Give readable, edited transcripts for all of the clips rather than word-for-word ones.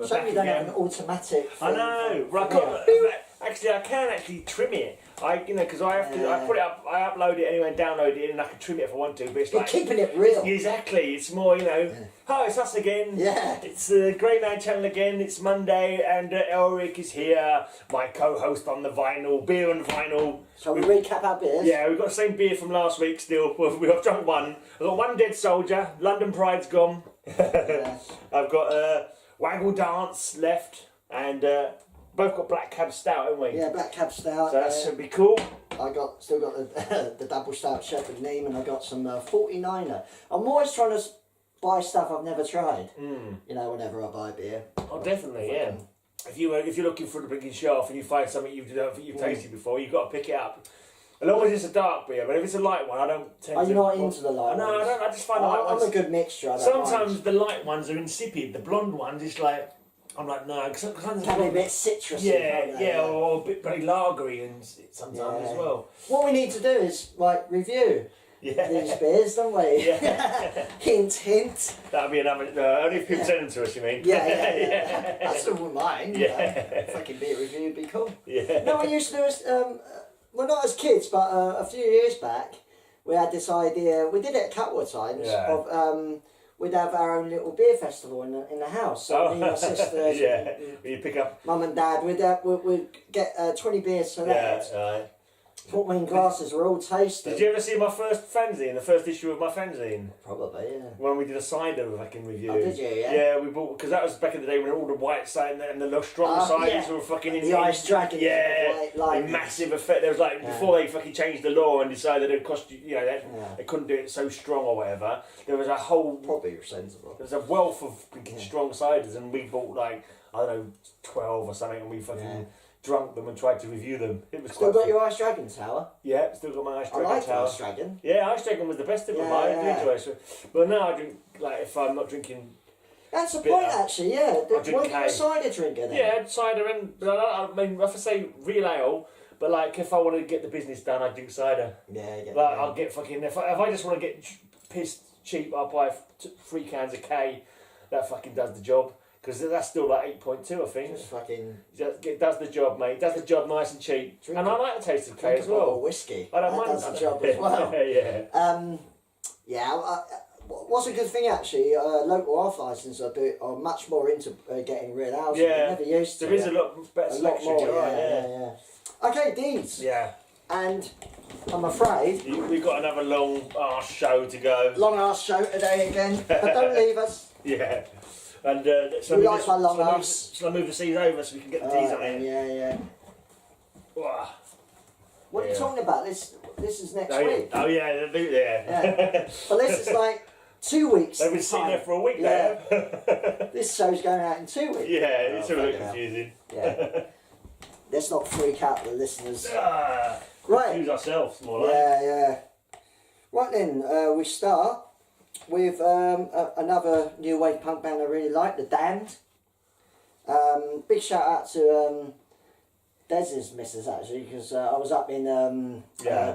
Shame you don't have an automatic. I know. Right, I can actually trim it. Because I have to. I put it up. I upload it anyway and download it, and I can trim it if I want to. But it's You're keeping it real. Exactly. It's more, Oh, it's us again. Yeah. It's the Grey Man channel again. It's Monday, and Elric is here, my co-host on the vinyl, beer and vinyl. Shall we recap our beers? Yeah, we've got the same beer from last week still. We've drunk one. I've got one Dead Soldier. London Pride's gone. Yeah. I've got Waggle Dance left, and both got Black Cab Stout, haven't we? Yeah, Black Cab Stout. So that should be cool. I still got the double stout Shepherd Neem, and I got some 49er. I'm always trying to buy stuff I've never tried. Whenever I buy beer. Oh, definitely, yeah. If you're looking for the blinking shelf and you find something you've tasted before, you've got to pick it up. As long as it's a dark beer, but if it's a light one, I don't tend to. Are you not into the light ones? No, I don't. I just find the light ones. I'm a good mixture. Sometimes the light ones are insipid. The blonde ones, it's like. I'm like, no, because can be a bit citrusy. Yeah, or a bit very lagery and sometimes as well. What we need to do is review these beers, don't we? Yeah. Hint, hint. That'll be another. Only if people send them to us, you mean? Yeah. I still wouldn't mind. Yeah. Fucking beer review would be cool. Yeah. No, we used to do this. Well, not as kids, but a few years back, we had this idea. We did it a couple of times of. We'd have our own little beer festival in the house. So me and my sisters, you pick up mum and dad. We'd get 20 beers for that. Yeah, right. Put them in glasses. We're all tasting. Did you ever see my first fanzine? The first issue of my fanzine? Probably, yeah. When we did a cider fucking review. Oh, did you? Yeah. Yeah, we bought because that was back in the day when all the white cider and the strong ciders were fucking in the ice dragon. Yeah, the massive effect. There was before they fucking changed the law and decided it cost they couldn't do it so strong or whatever. There was a whole probably sensible. There was a wealth of strong ciders, and we bought 12 or something, and we fucking. Drunk them and tried to review them. It was still got your Ice Dragon tower? Yeah, still got my Ice Dragon tower. I like Ice Dragon. Yeah, Ice Dragon was the best of them. I enjoy it. But now I drink, if I'm not drinking... That's a point, actually, yeah. What are you a cider drinker then? Yeah, cider and... I mean, if I say real ale, but if I want to get the business done, I drink cider. Yeah, I'll get fucking... If I just want to get pissed cheap, I'll buy 3 cans of K. That fucking does the job. Because that's still 8.2, I think. Just fucking... It does the job, mate. It does the job nice and cheap. And I like the taste of K as well. Whiskey. I don't mind. That does the job as well. What's a good thing, actually, local off licence are much more into getting real ales. Yeah. Never used to. There is a lot better selection. A lot more, yeah. Okay, Deeds. Yeah. And I'm afraid... We've got another long arse show to go. Long arse show today again. But don't leave us. Yeah. And we like my long arse. Shall I move the seas over so we can get the teas on it? Yeah. Wow. What are you talking about? This is next week. Oh yeah, Well, this is 2 weeks. They've been sitting there for a week now. This show's going out in 2 weeks. Yeah, it's a bit confusing. Yeah. Let's not freak out the listeners. Right. Confuse ourselves more like. Yeah. Right then, we start with another new wave punk band I really like, The Damned. Big shout out to Dez's missus, actually, because I was up in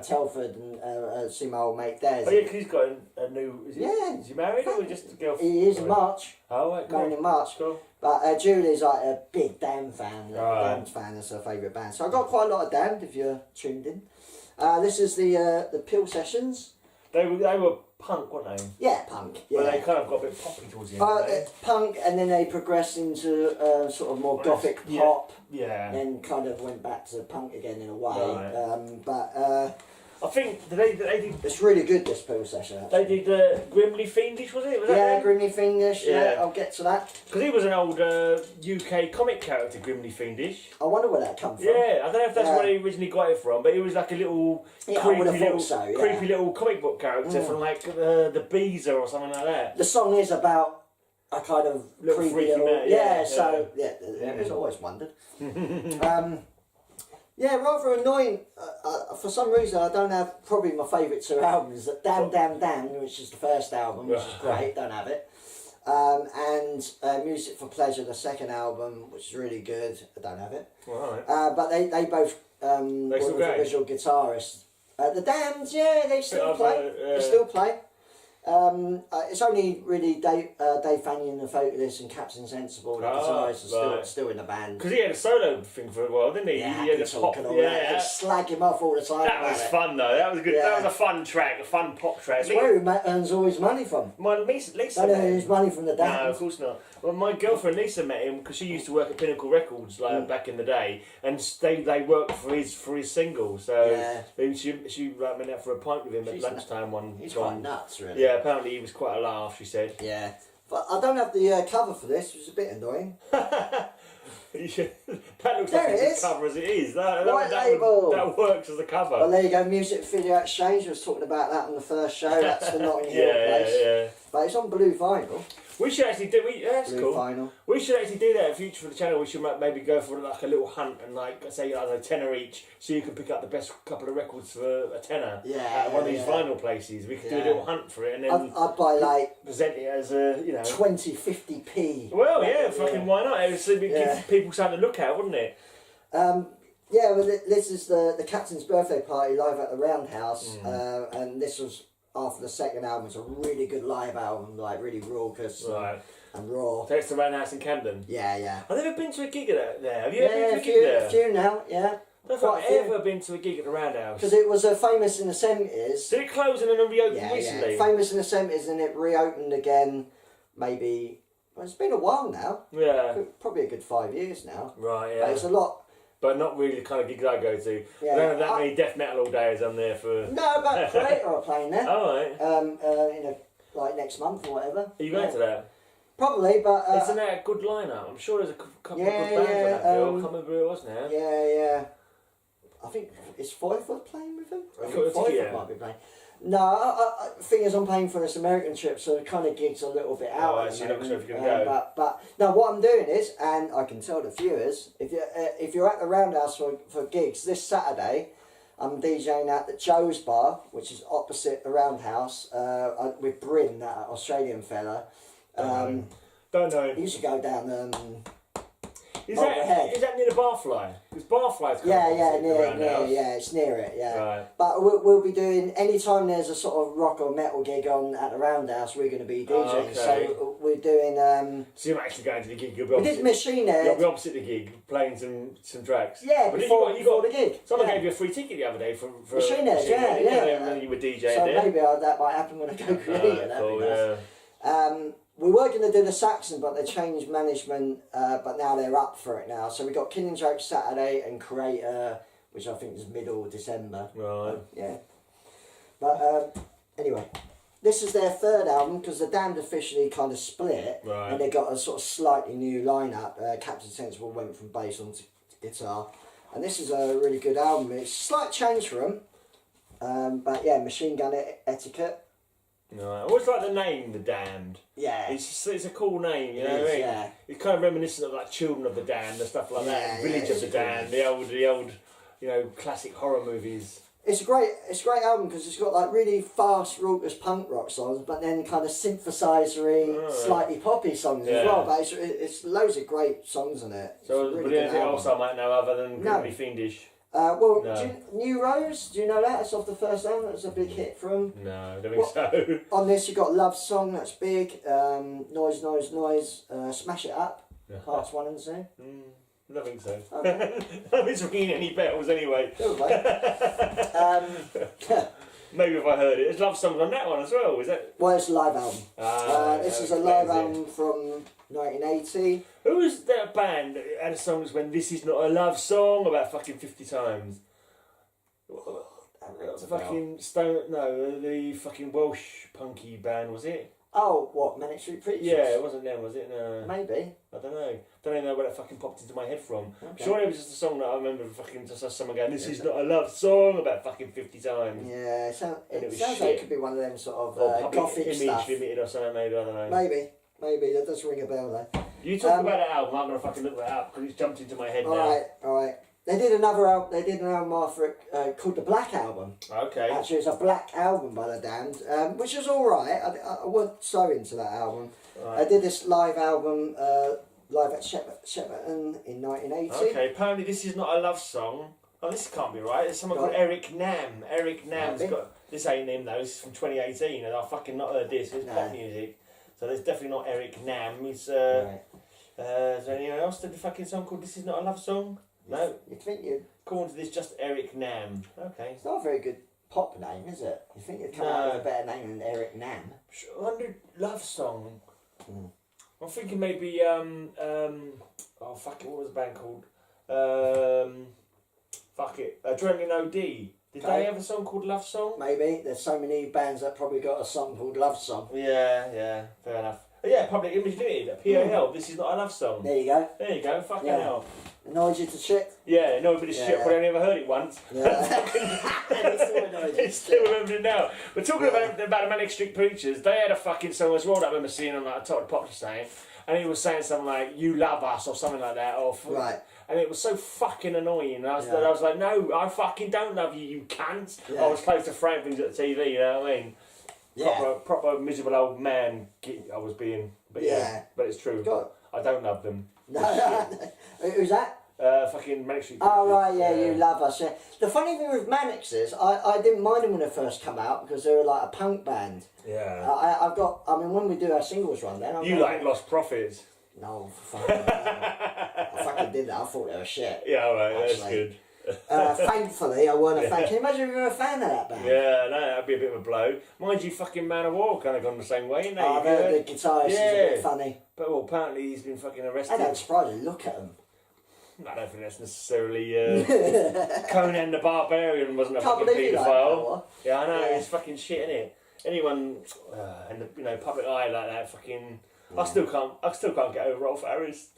Telford and see my old mate Dez. Oh yeah, because he's got a new... Is he married or just a girlfriend? He is in March. Oh, right, cool. Married in March. Cool. But Julie's a big Damned fan. Right. Damned fan, that's her favourite band. So I got quite a lot of Damned, if you're tuned in. This is the Pill Sessions. They were punk, weren't they? Yeah, punk. Yeah. Well, they kind of got a bit poppy towards the end. Punk, and then they progressed into sort of more gothic pop. Yeah. And kind of went back to punk again in a way. Right. I think they did. It's really good, this Pill Session. Actually. They did Grimly Fiendish, was it? Was that Grimly Fiendish. Yeah, I'll get to that. Because he was an old UK comic character, Grimly Fiendish. I wonder where that comes from. Yeah, I don't know if that's where he originally got it from, but he was like a little creepy little comic book character from the Beezer or something like that. The song is about a kind of little creepy freaky little, man. I've always wondered. Rather annoying. For some reason, I don't have probably my favourite 2 albums. Damn, which is the first album, which is great. Don't have it. And Music for Pleasure, the second album, which is really good. I don't have it. Right. But they both were the original guitarists. The Damned, they still play. They still play. It's only really Dave Fanning, the vocalist, and Captain Sensible, the guitarists, are still in the band. Because he had a solo thing for a while, didn't he? Yeah, he had a pop and all that. They slag him off all the time. That was fun though. That was good. Yeah. That was a fun track, a fun pop track. That's where he earns all his money from. My Lisa Don't earn his money from the dance. No, of course not. Well, my girlfriend Lisa met him because she used to work at Pinnacle Records back in the day, and they worked for his single. So she went out for a pint with him at lunchtime one. He's quite nuts, really. Yeah, apparently he was quite a laugh. She said. Yeah, but I don't have the cover for this, which is a bit annoying. That looks There like it it's is. a cover as it is. That Label. That works as a cover. Well, there you go. Music Video Exchange. I was talking about that on the first show. That's the Notting Hill place. Yeah. But it's on blue vinyl. We should actually do. That's Blue cool. vinyl. We should actually do that in future for the channel. We should maybe go for like a little hunt and like say I don't know, tenner each, so you can pick up the best couple of records for a tenner. Yeah. At one of these vinyl places, we could do a little hunt for it and then I'd buy like present it as a 20, 50p. Well, yeah, fucking why not? It would give people something to look at, wouldn't it? Yeah, well, this is the Captain's birthday party live at the Roundhouse, and this was after the second album. It's a really good live album, like really raucous and raw. So it's the Roundhouse in Camden. Yeah. I've never been to a gig there. Have you ever been to a gig there? A few now, yeah. I don't think I've ever been to a gig at the Roundhouse. Because it was famous in the 70s. Did it close and then reopen recently? Yeah, famous in the 70s and it reopened again maybe... Well, it's been a while now. Yeah. Probably a good 5 years now. Right, yeah. But it's a lot... But not really the kind of gigs I go to. Yeah, I don't have that many death metal all day as I'm there for... No, but Creator are playing there. Oh, right. Like next month or whatever. Are you going to that? Probably, but... Isn't that a good lineup? I'm sure there's a couple of good bands on that bill. I can't remember who it was now. Yeah. I think, is Foyford playing with them? I think Foyford might be playing. No, thing is, I'm paying for this American trip, so the kind of gigs are a little bit out. So you're not sure if you're going to go. But no, what I'm doing is, and I can tell the viewers, if you're at the Roundhouse for gigs this Saturday, I'm DJing at the Joe's Bar, which is opposite the Roundhouse, with Bryn, that Australian fella. Don't know. He used to go down. Is that near the Barfly? Because Barfly's it's near it, yeah. Right. But we'll be doing, anytime there's a sort of rock or metal gig on at the Roundhouse, we're going to be DJing. Okay. So we're doing... so you're actually going to the gig? We did Machine Head. You'll be opposite the gig, playing some tracks. Yeah, but before the gig. Someone gave you a free ticket the other day for Machine Head, yeah. And you were DJing so there. Maybe that might happen when I go Creator. Cool, that'd be nice. We were going to do the Saxon, but they changed management, but now they're up for it now. So we got Killing Joke Saturday and Creator, which I think is middle of December. Right. Yeah. But anyway, this is their third album because the Damned officially kind of split, and they got a sort of slightly new lineup. Captain Sensible went from bass onto guitar, and this is a really good album. It's a slight change for them, but yeah, Machine Gun Etiquette. No, I always like the name, The Damned. Yeah. It's a cool name, you know what I mean? Yeah. It's kind of reminiscent of like Children of the Damned and stuff like that, and Village of the Damned, the old, classic horror movies. It's a great album because it's got like really fast, raucous punk rock songs, but then kind of synthesizery, slightly poppy songs as well. But it's loads of great songs in it. So, but anything else I might know other than Grimly Fiendish? New Rose, do you know that? It's off the first album. That was a big hit for them. No, I don't think so. On this, you got Love Song, that's big. Noise, Noise, Noise, Smash It Up, parts 1 and 2. I don't think so. Okay. Nobody's ringing any bells anyway. Maybe if I heard it. There's love songs on that one as well, is it? Well, it's a live album. This is a live album from 1980. Who was that band that had a song that went, "This is not a love song" about fucking 50 times? Fucking Stone. No, the fucking Welsh punky band, was it? Oh, what, Manic Street Preachers? Yeah, it wasn't them, was it? No. Maybe. I don't know. Don't even know where that fucking popped into my head from. Okay. Sure, it was just a song that I remember fucking just someone going, "This is not a love song" about fucking 50 times. Yeah, it sounds shit. like it could be one of them sort of or gothic Image stuff. Limited or something, maybe, I don't know. Maybe, that does ring a bell though. You talk about that album, I'm going to fucking look that up because it's jumped into my head now. Alright. They did another album. They did an album after it called the Black Album. Okay. Actually, it's a Black Album by the Damned, which was all right. I wasn't so into that album. Right. I did this live album live at Shepperton in 1980. Okay. Apparently, this is not a love song Oh, this can't be right. There's someone called Eric Nam. Eric Nam's got... This ain't him, though. This is from 2018, and I've fucking not heard this. It's pop music. So there's definitely not Eric Nam. He's... Is there anyone else did the fucking song called This Is Not a Love Song? No. You'd think you'd... According to this, just Eric Nam. Okay. It's not a very good pop name, is it? You think you'd come out with a better name than Eric Nam? I wonder, love song. I'm thinking maybe, oh fuck it, what was the band called? Fuck it, Adrenaline OD. Did they have a song called Love Song? Maybe. There's so many bands that probably got a song called Love Song. Yeah, fair enough. But yeah, Public Image Limited, PAL, This Is Not a Love Song. There you go. There you go, fucking hell. Annoyed you to shit? Yeah, no bit of shit, but I only ever heard it once. Yeah. It's still remembered it now. We're talking about the Manic Street Preachers. They had a fucking song as well that I remember seeing on like Top of the Pops saying, and he was saying something like "You love us" or something like that, or right. And it was so fucking annoying. I was like, no, I fucking don't love you, you cunt. Yeah. I was close to throwing things at the TV. You know what I mean? Yeah. Proper miserable old man. I was being, but but it's true. God. I don't love them. No. Who's that? Fucking Manic Street. Oh right, you love us. Yeah. The funny thing with Manics is, I didn't mind them when they first come out because they were like a punk band. Yeah. I mean, when we do our singles run, then Lost Prophets. No, fucking, I fucking did that. I thought they were shit. Yeah, alright, that's good. Thankfully, I weren't a fan. Can you imagine if you were a fan of that band? Yeah, no, that'd be a bit of a blow. Mind you, fucking Man of War kind of gone the same way, isn't he? Oh, the guitarist is a bit funny. But well, apparently he's been fucking arrested. I don't surprise you. Look at him. I don't think that's necessarily Conan the Barbarian wasn't a fucking paedophile. Like yeah, I know, it's fucking shit, isn't it? Anyone in the public eye like that, fucking. Yeah. I still can't get over Rolf Harris.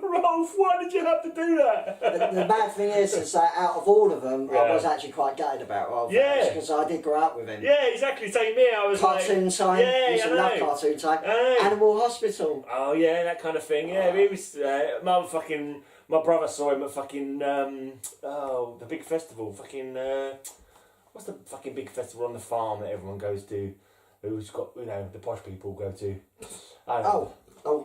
Rolf, why did you have to do that? The bad thing is that out of all of them, I was actually quite gutted about Rolf Harris because I did grow up with him. Yeah, exactly. Same here. I was cartoon time. Yeah, used to love cartoon time. Animal Hospital. Oh yeah, that kind of thing. Yeah, he was. My brother saw him at fucking the big festival. Fucking what's the fucking big festival on the farm that everyone goes to? Who's got the posh people go to?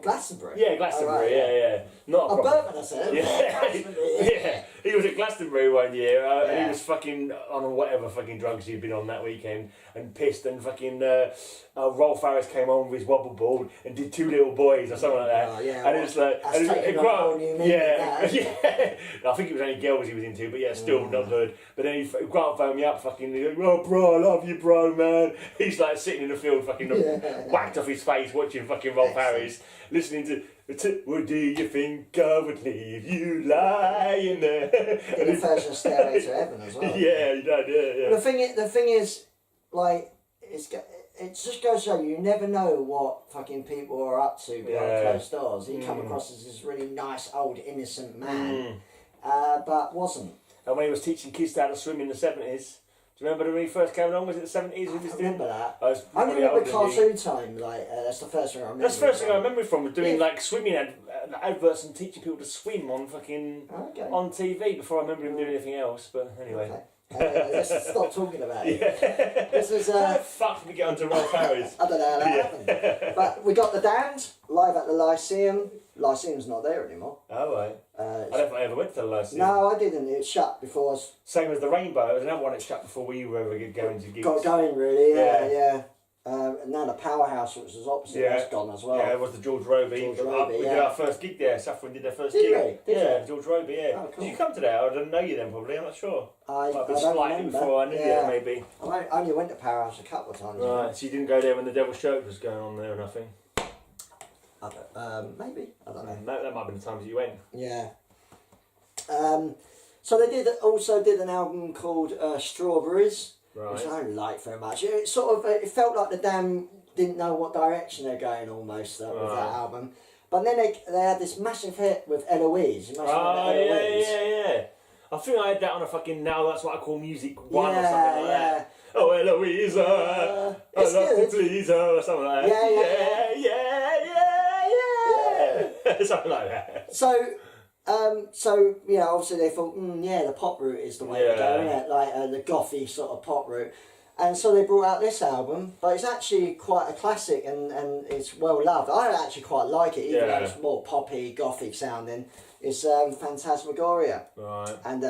Glastonbury. Yeah, Glastonbury. Right, yeah. Not a Burton, I said. Yeah, he was at Glastonbury one year. And he was fucking on whatever fucking drugs he'd been on that weekend and pissed. And fucking Rolf Harris came on with his wobble board and did Two Little Boys or something like that. Oh, yeah, and it was like, I think it was only girls he was into, but yeah, still not good. But then Grant phoned me up, fucking, oh bro, I love you, bro, man. He's like sitting in the field, fucking whacked off his face, watching fucking Rolf Harris, listening to. What do you think I would leave you lying there? Did the version Stairway to Heaven as well. Yeah, you did, yeah. The thing is, like, it just goes to show you never know what fucking people are up to behind closed doors. He come across as this really nice, old, innocent man, but wasn't. And when he was teaching kids how to swim in the 70s, do you remember when he first came along? Was it the 70s? I remember that. I only remember cartoon time. Like that's the first thing I remember. That's the first thing I remember from was doing like swimming adverts and teaching people to swim on fucking on TV before I remember him doing anything else. But anyway. Okay. Let's stop talking about it. This was how the fuck did we get onto Rolf Harris? I don't know how that happened. But we got the Damned live at the Lyceum. Lyceum's not there anymore. Oh right. I don't think I ever went to the Lyceum. No, I didn't. It shut before us. Same as the Rainbow. There was another one that shut before we were ever going to gigs. Got going really, yeah. Now the Powerhouse, which was opposite, that's gone as well. Yeah, it was the George Roby. We did our first gig there. Suffering did their first gig. Did George Roby, yeah. Oh, cool. Did you come to that? I didn't know you then, probably. I'm not sure. I don't slightly remember. Before I knew you, maybe. I only went to Powerhouse a couple of times. Right, so you didn't go there when the Devil's Church was going on there or nothing? Maybe. I don't know. That might have been the times you went. Yeah. So they also did an album called Strawberries, which I don't like very much. It felt like the Damned didn't know what direction they're going almost with that album. But then they had this massive hit with Eloise. You must remember Eloise. Yeah. I think I had that on a fucking Now That's What I Call Music 1 or something like that. Oh, Eloise, I love to please her or something like that. Yeah. Something like that. So obviously they thought, the pop route is the way to go, isn't it? Like the gothy sort of pop route. And so they brought out this album, but it's actually quite a classic and it's well loved. I actually quite like it, even though it's more poppy, gothic sounding. It's Phantasmagoria. Right. And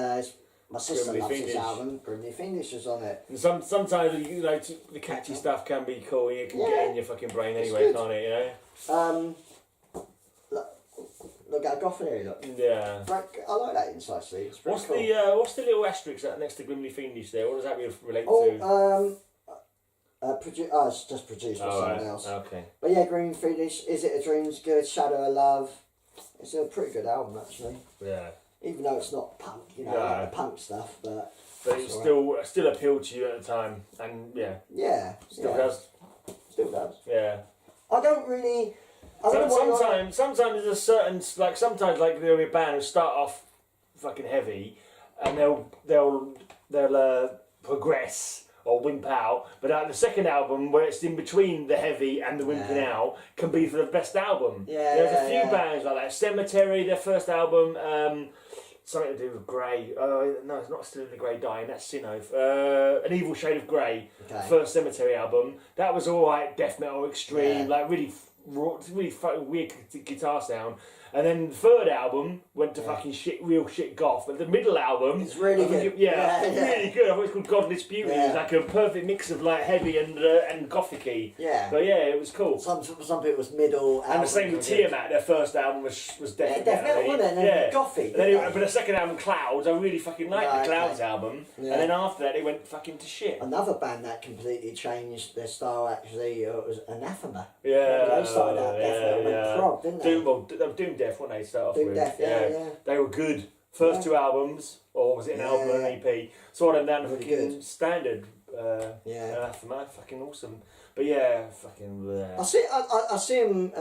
my sister Grimly loves Fiendish. this album. Grimly Fiendish is on it. And sometimes, you know, the catchy stuff can be cool. It can get in your fucking brain anyway, can't it, you know? Look at Goffin, look. Yeah. I like that inside sleeve. It's pretty What's the little asterisk next to Grimly Fiendish there? What does that relate to? It's just produced by someone else. Okay. But yeah, Grimly Fiendish, Is It a Dream's good, Shadow of Love. It's a pretty good album, actually. Yeah. Even though it's not punk, you know, like the punk stuff, but it still appealed to you at the time, and still does. Still does. Yeah. I don't really. Sometimes there's a certain sometimes there'll be a band who start off fucking heavy, and they'll progress or wimp out, but the second album where it's in between the heavy and the wimping out can be for the best album. Yeah, there's a few bands like that. Cemetery, their first album, something to do with Grey. No, it's not Still in the Grey Dying. That's Sinnoh. An Evil Shade of Grey. Okay. First Cemetery album. That was all right. Death metal extreme, really fucking weird guitar sound. And then the third album went to fucking real shit goth. But the middle album, it's really good. Really good. I thought it was called Godless Beauty. It was like a perfect mix of heavy and gothic-y. Yeah. But it was cool. Some people's middle. And the same with Tiamat. Their first album was death metal, wasn't it? Gothic. But the second album, Clouds, I really fucking liked the Clouds album. Yeah. And then after that, it went fucking to shit. Another band that completely changed their style actually was Anathema. Yeah. They started out death metal, went prog, didn't they? Doom Death, weren't they, start off Doom with? Death, yeah. They were good. First two albums, or was it an album or an EP? Saw them down Really fucking standard. Anathema, fucking awesome. But fucking. I see him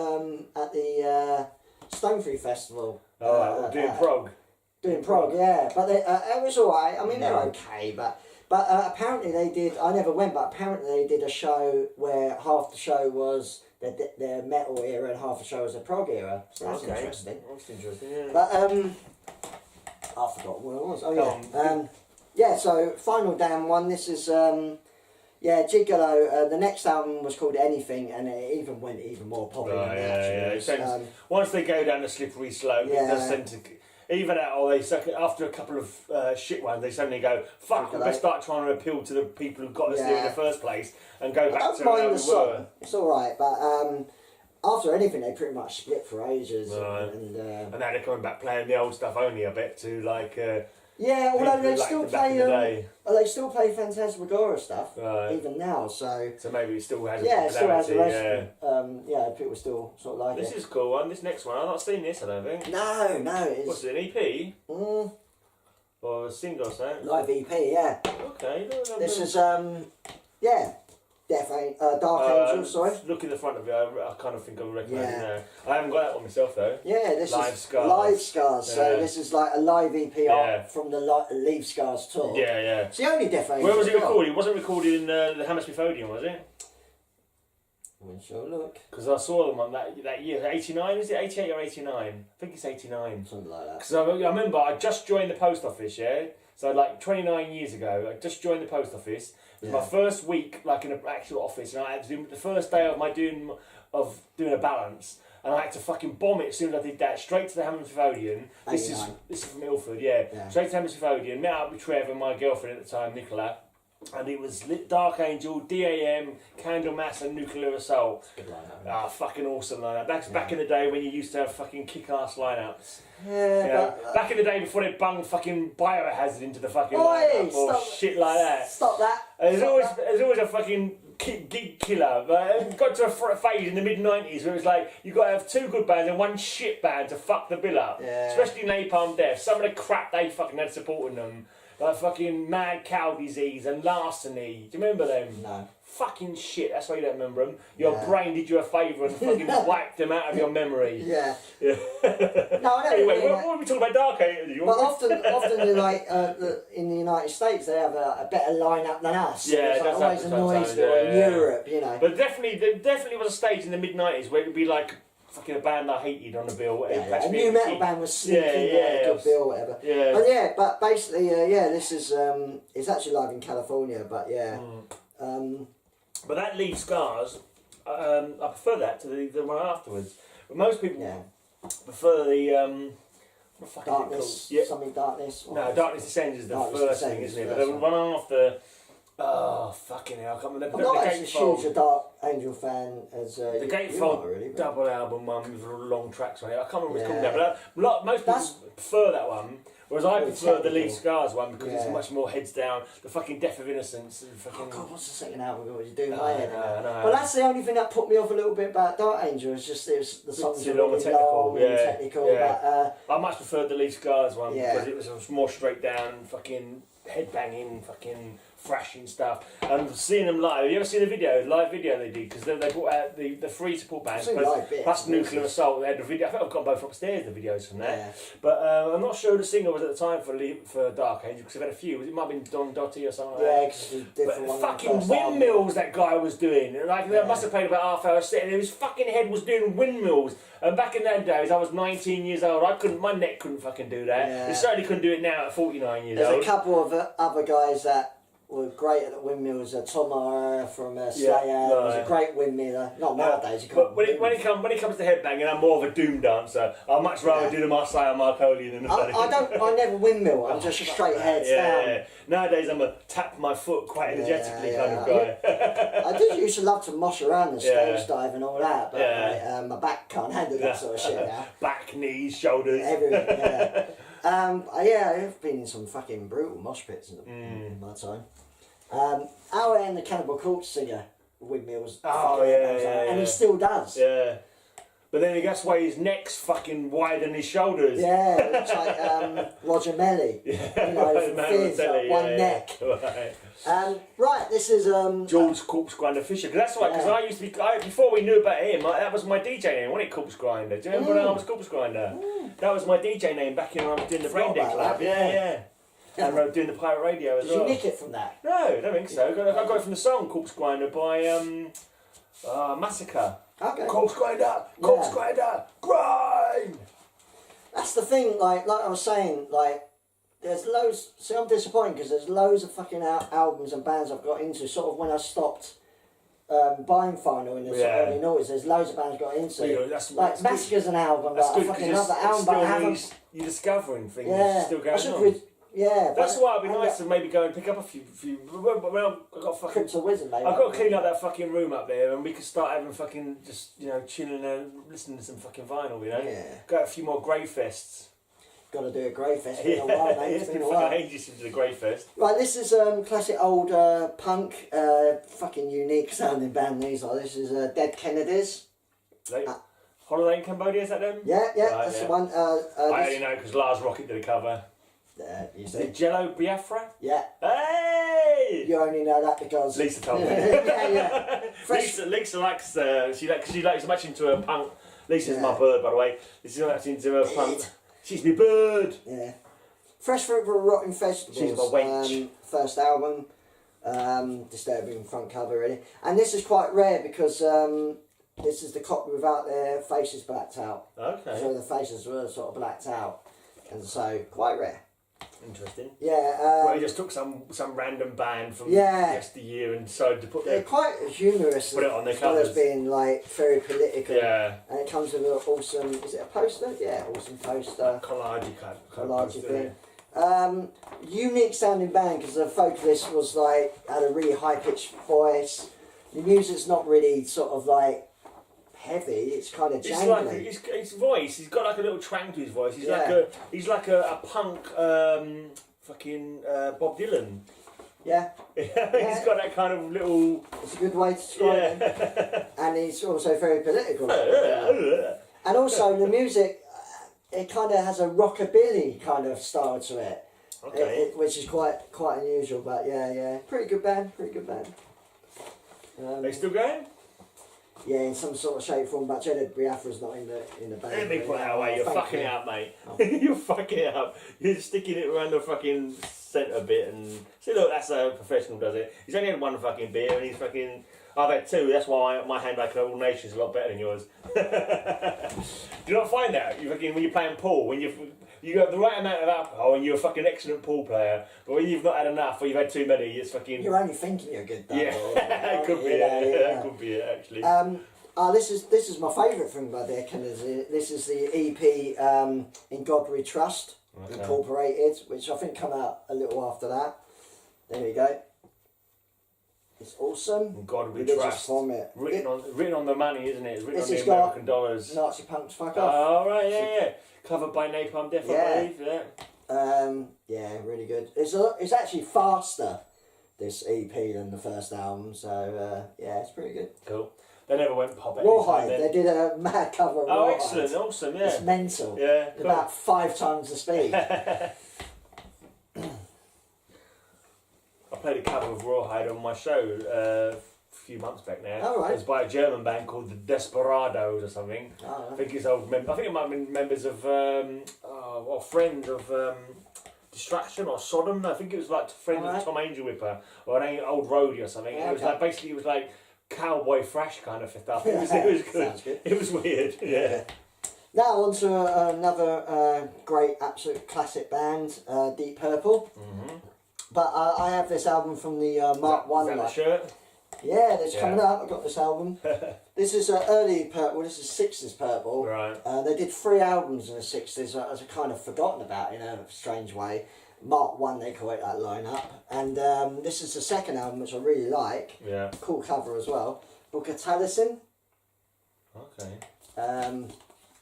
at the Stonefree Festival. Doing prog. Doing prog, yeah. But it was alright. I mean, they're okay, but apparently they did. I never went, but apparently they did a show where half the show was their metal era and half the show was their prog era. So that's interesting. That's interesting. Yeah. But I forgot what it was. Oh yeah. So final damn one. This is Gigolo. The next album was called Anything, and it even went even more popular. Once they go down the slippery slope, it does tend to. Even after a couple of shit ones, they suddenly go, fuck, we better start trying to appeal to the people who got us there in the first place and go back to where we were. It's alright, but after Anything, they pretty much split for ages. Right. And now they're coming back playing the old stuff only, I bet, to although they still play Phantasmagoria stuff even now. So maybe it still has it still has a people still sort of like this is a cool one. This next one, I've not seen this. I don't think. No. It's... What's it? An EP? Or a single or something? Live EP, yeah. Okay. This is Dark Angel, sorry. Look in the front of it, I kind of think I recognise it now. I haven't got that one myself though. Yeah, this Live is Scars. Live Scars. So this is like a live EP from the Leave Scars tour. Yeah. It's the only Death Angel. Where was it recorded? It wasn't recorded in the Hammersmith Odeon, was it? We'll sure look. Because I saw them on that year. 89, is it 88 or 89? I think it's 89. Something like that. Because I remember I just joined the post office, so 29 years ago, I just joined the post office. It was my first week, in an actual office, and I had to do the first day of my doing a balance, and I had to fucking bomb it as soon as I did that. Straight to the Hammersmith Odeon. This is from Ilford, Straight to Hammersmith Odeon. Met up with Trevor, my girlfriend at the time, Nicola, and it was Dark Angel, DAM, Candlemass, and Nuclear Assault. Fucking awesome lineup. That's back in the day when you used to have fucking kick-ass lineups. Back in the day before they bunged fucking Biohazard into the fucking lineup or shit like that. Stop that. There's always a fucking gig killer. But it got to a phase in the mid-90s where it was you got to have two good bands and one shit band to fuck the bill up. Yeah. Especially Napalm Death. Some of the crap they fucking had supporting them. Like fucking Mad Cow Disease and Larceny. Do you remember them? No. Fucking shit, that's why you don't remember them. Your brain did you a favour and fucking wiped them out of your memory. Yeah. No, I don't anyway, what are we talking about Dark Angel? But often in the United States, they have a better lineup than us. Yeah, so that's always annoys me. In Europe, But there definitely was a stage in the mid-90s where it would be fucking a band I hated on the bill. A new metal band was sneaking a good bill, whatever. Yeah. But basically, this is it's actually live in California, but But that leaves scars. I prefer that to the one afterwards. But most people prefer the what the fuck Darkness, is it called? something darkness. No, Darkness Descends is the first thing, isn't it? But the one after. Oh, fucking hell, I can't remember. I'm not as huge a Dark Angel fan as the Gatefold really, double album one with long tracks on it. I can't remember what it's called now, but most people prefer that one. Whereas I prefer the Leave Scars one because it's much more heads down. The fucking Death of Innocence. And fucking... Oh God, what's the second album? What was you doing my head? No. But that's the only thing that put me off a little bit about Dark Angel. It's just the songs were long and technical. But, I much preferred the Leave Scars one because it was more straight down, fucking headbanging, fucking thrashing stuff. And seeing them live, have you ever seen the live video they did? Because they brought out the free support bands plus Nuclear Assault. They had the video. I think I've got both upstairs, the videos from that. Yeah. But I'm not sure who the singer was at the time for Dark Angel because they've had a few. It might have been Don Dotty or something like that. Yeah, different one. Fucking windmills that guy was doing. Like they must have played about half hour set and his fucking head was doing windmills. And back in those days, I was 19 years old. My neck couldn't fucking do that. Yeah. It certainly couldn't do it now at 49 years old. There's a couple of other guys that were great at the windmills. Tom Ara from Slayer was a great windmiller. Not nowadays. You can't. But when it comes to headbanging, I'm more of a doom dancer. I'd much rather do the Marseille Marcoli than the. I never windmill. I'm just a straight head down. Nowadays, I'm a tap my foot quite energetically kind of guy. I did used to love to mosh around and stage dive and all that, but my back can't handle that sort of shit now. Back, knees, shoulders, everything. I've been in some fucking brutal mosh pits in my time. Our and the Cannibal Corpse singer windmills. And he still does. Yeah. But then that's why his neck's fucking wider than his shoulders. Yeah, it looks like Roger Melly. You know, from Fizz, one neck. Right, this is George Corpse Grinder Fisher. Cause that's right, because I used to be before we knew about him. That was my DJ name, wasn't it? Corpse Grinder. Do you remember when I was Corpse Grinder? That was my DJ name back when I was doing the Brain Dead Club. Yeah. And I was doing the pirate radio as well. Did you nick it from that? No, I don't think so. I got it from the song Corpse Grinder by Massacre. Okay. Corpse Grinder, grind. That's the thing. Like I was saying, there's loads. See, I'm disappointed because there's loads of fucking albums and bands I've got into. Sort of when I stopped buying vinyl in the early noughties, there's loads of bands I got into. Like Massacre's an album. That's good. I fucking love that album, but I haven't. You're discovering things. Still going on. That's why it'd be nice to maybe go and pick up a few. Well, I've got fucking. Crypto Wizard, maybe. I've got to clean up that fucking room up there, and we could start having fucking just chilling and listening to some fucking vinyl. Got a few more Grave Fests. Got to do a Grave Fest. It's been a while, mate. It's been a while. Ages since the Grave Fest. Right, this is classic old punk, fucking unique sounding band. These are. This is Dead Kennedys. Holiday in Cambodia, is that them? Yeah, that's the one. I only know because Lars Rocket did a cover. You see. Jello Biafra? Yeah. Hey! You only know that because Lisa told me. yeah. Lisa likes she likes much into her punk. Lisa's my bird, by the way. Lisa's much into her punk. She's my bird. Yeah. Fresh Fruit for Rotting Festivals. She's my wench. First album. Disturbing front cover really. And this is quite rare because this is the copy without their faces blacked out. Okay. So the faces were sort of blacked out. And so quite rare. Interesting. Yeah. Well, he just took some random band from yesteryear and decided to put they're quite humorous. Put it on their as well covers. as being very political. Yeah. And it comes with an awesome. Is it a poster? Yeah, awesome poster. Collage thing. Unique sounding band because the vocalist was had a really high pitched voice. The music's not really sort of heavy. It's kind of jangly. His voice. He's got a little twang to his voice. He's like a punk fucking Bob Dylan. Yeah. He's got that kind of little. It's a good way to describe him. And he's also very political. And also the music, it kind of has a rockabilly kind of style to it. Okay. Which is quite unusual, but pretty good band. They still going? Yeah, in some sort of shape form, but Jello Biafra's not in the band. Let me put that away. You're fucking it up, mate. You're fucking it up. You're sticking it around the fucking centre bit and see, look, that's how a professional does it. He's only had one fucking beer and he's fucking. I've had two. That's why my handbag at All Nations is a lot better than yours. Do you not find that? When you're playing pool, when You have the right amount of alcohol and you're a fucking excellent pool player. But when you've not had enough or you've had too many, it's fucking... You're only thinking you're good, though. Yeah, it could be that could be it, actually. This is my favourite thing by the Killers. This is the EP In God We Trust, Incorporated, which I think come out a little after that. There we go. It's awesome. In God We Religious Trust. From it. Written on the money, isn't it? It's written This on the has got American dollars. Nazi Punks Fuck Off. Oh, right, yeah. Covered by Napalm Death, I believe, yeah, really good. It's actually faster, this EP, than the first album, so yeah, it's pretty good. Cool. They never went pop at Rawhide, they did a mad cover of Rawhide. Excellent, awesome, yeah. It's mental. Yeah, cool. About 5 times the speed. I played a cover of Rawhide on my show a few months back now. Oh, right. It was by a German band called the Desperados or something. Oh, right. I think it's old members. I think it might have been members of, or friends of Distraction or Sodom. I think it was like friends of Tom Angel Whipper or an old roadie or something. Yeah, it was like basically cowboy thrash kind of stuff. It was good. Sounds good. It was weird. Yeah. Now on to another great, absolute classic band, Deep Purple. Mm-hmm. But I have this album from the Mark Is One. that the shirt? Yeah, it's coming up. I got this album. This is early Purple. This is 60s Purple. Right. They did 3 albums in the 60s. I was kind of forgotten about in a strange way. Mark One, they call it, that lineup. And this is the second album, which I really like. Yeah. Cool cover as well. Book of Taliesin. Okay.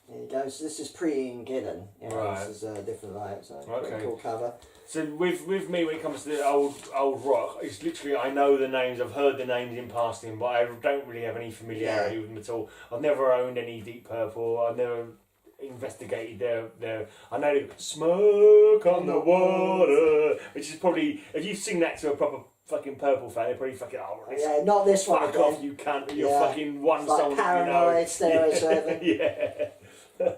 There you go. So this is pre-Ian Gillan. You know, Right. This is a different light. So Okay. pretty cool cover. So with me, when it comes to the old rock, it's literally I know the names, I've heard the names in passing, but I don't really have any familiarity with them at all. I've never owned any Deep Purple. I've never investigated their. I know Smoke on the Water, which is probably if you sing that to a proper fucking Purple fan, they're probably fucking Yeah, not this one fuck again. off, you cunt. You're fucking one It's like song Paranoid, Stereo that Seven. you know. Yeah.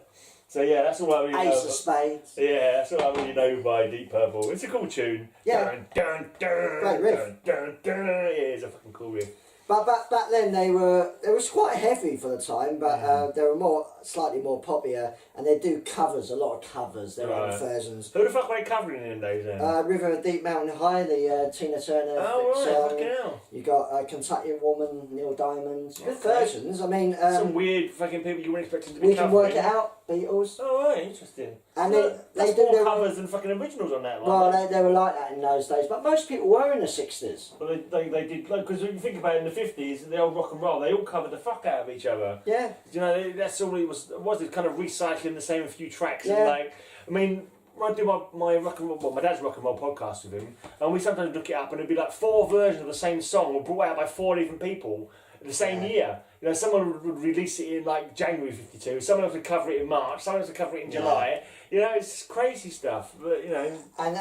So yeah, that's all I really know. Ace of Spades. Yeah, that's all I really know by Deep Purple. It's a cool tune. Yeah. Dun, dun, dun, Great riff. Dun, dun, dun. Yeah, it's a fucking cool riff. But back then they was quite heavy for the time, but they were slightly more poppier, and they do covers, a lot of covers, their own versions. Who the fuck were they covering in those then? River Deep Mountain High, the Tina Turner right, fucking hell. You got Kentucky Woman, Neil Diamond. Good versions. I mean, some weird fucking people you weren't expecting to be We Can covering. Work It Out, Beatles. Oh right, interesting. And That's they do more their covers than fucking originals on that one. Well, they were like that in those days, but most people were in the 60s. Well, they did, because when you think about it, in the 50s, the old rock and roll, they all covered the fuck out of each other. Yeah. You know, that's all it was it kind of recycling the same few tracks. Yeah. And like, I mean, I do my rock and roll, well, my dad's rock and roll podcast with him, and we sometimes look it up and it'd be like 4 versions of the same song were brought out by 4 different people in the same year. You know, someone would release it in like January '52, someone else would cover it in March, someone else would cover it in July. You know, it's crazy stuff, but you know, and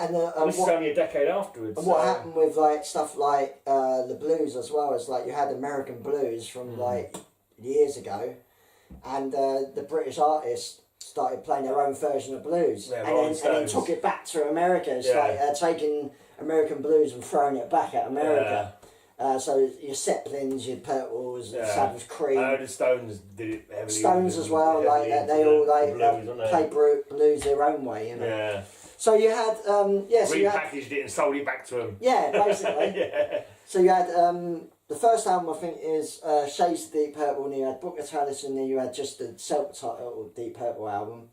this is only a decade afterwards. And what happened with like stuff like the blues as well is like you had American blues from like years ago, and the British artists started playing their own version of blues, and then took it back to America. It's like taking American blues and throwing it back at America. So your Zeppelins, your Purples, Savage Cream. The Stones did it heavily. Stones as well, like they all like play blues their own way, you know. Yeah. So you had so repackaged it and sold it back to them. Yeah, basically. So you had the first album I think is Shades of Deep Purple, and you had Book of Taliesin, and then you had just the self-titled Deep Purple album.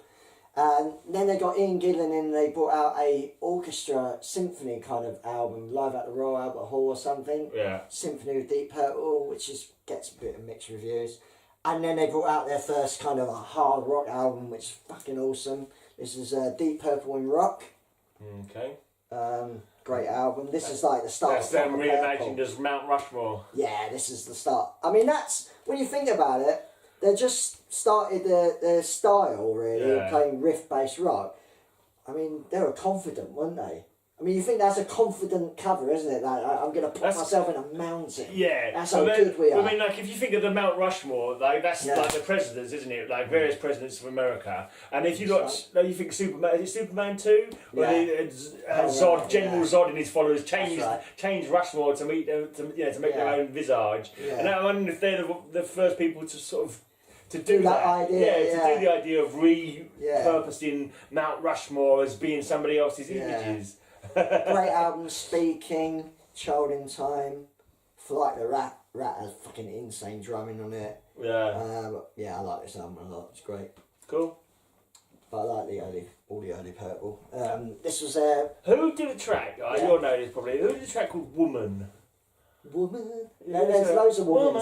And then they got Ian Gillan in, they brought out a orchestra symphony kind of album, Live at the Royal Albert Hall or something. Yeah. Symphony of Deep Purple, which gets a bit of mixed reviews. And then they brought out their first kind of a hard rock album, which is fucking awesome. This is Deep Purple in Rock. Okay. Great album. This is like the start That's of them Proper reimagined Purple. as Mount Rushmore. Yeah, this is the start. I mean, that's, when you think about it, they just started their style, really, playing riff-based rock. I mean, they were confident, weren't they? I mean, you think that's a confident cover, isn't it? Like, I'm going to put myself in a mountain. Yeah. That's how good we are. I mean, like, if you think of the Mount Rushmore, like, that's like the presidents, isn't it? Like, various presidents of America. And if you you think Superman, is it Superman 2? Where Zod, General Zod and his followers changed Rushmore to meet them, to make their own visage. Yeah. And I wonder if they're the first people to sort of to do that idea. To do the idea of repurposing Mount Rushmore as being somebody else's images. Great album, Speaking, Child in Time, Flight the Rat. Rat has fucking insane drumming on it. I like this album a lot. It's great. Cool. But I like all the early Purple. This was who did a track? You'll know this probably. Who did a track called Woman? Woman. No, there's loads of women.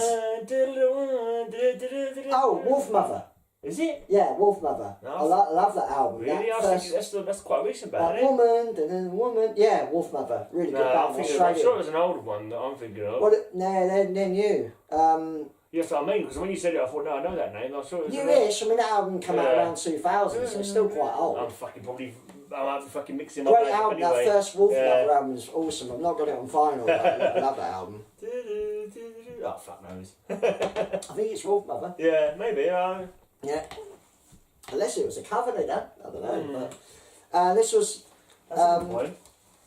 Oh, Wolf Mother. Is it? Yeah, Wolf Mother. No, I love that album. Really? That's quite recent, isn't it? Woman. Yeah, Wolf Mother. Really good band. I'm sure it was an old one that I'm thinking of. Well, no, they're new. Yes, I mean, because when you said it, I thought, no, I know that name. I sure it was newish. I mean, that album came out around 2000, so it's still quite old. I'm fucking mixing my Great album. anyway. That first Wolf Mother album is awesome. I've not got it on vinyl, but I love that album. Oh, fuck knows. I think it's Wolf Mother. Yeah, maybe. Yeah. Unless it was a cover they done. I don't know. But this was... That's a good point.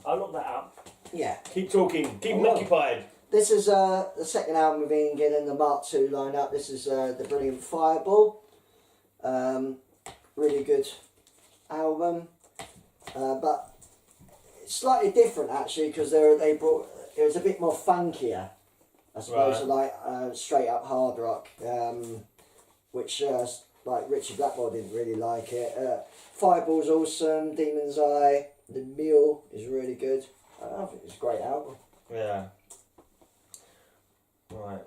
I'll look that up. Yeah. Keep talking. Keep them occupied. This is the second album of Ian Gillan, the Mark II lineup. This is the brilliant Fireball. Really good album. But it's slightly different actually because they brought... It was a bit more funkier. I suppose like straight up hard rock. Which like Richard Blackmore didn't really like it. Fireball's awesome. Demon's Eye, The Mule is really good. I think it's a great album. Yeah. Right.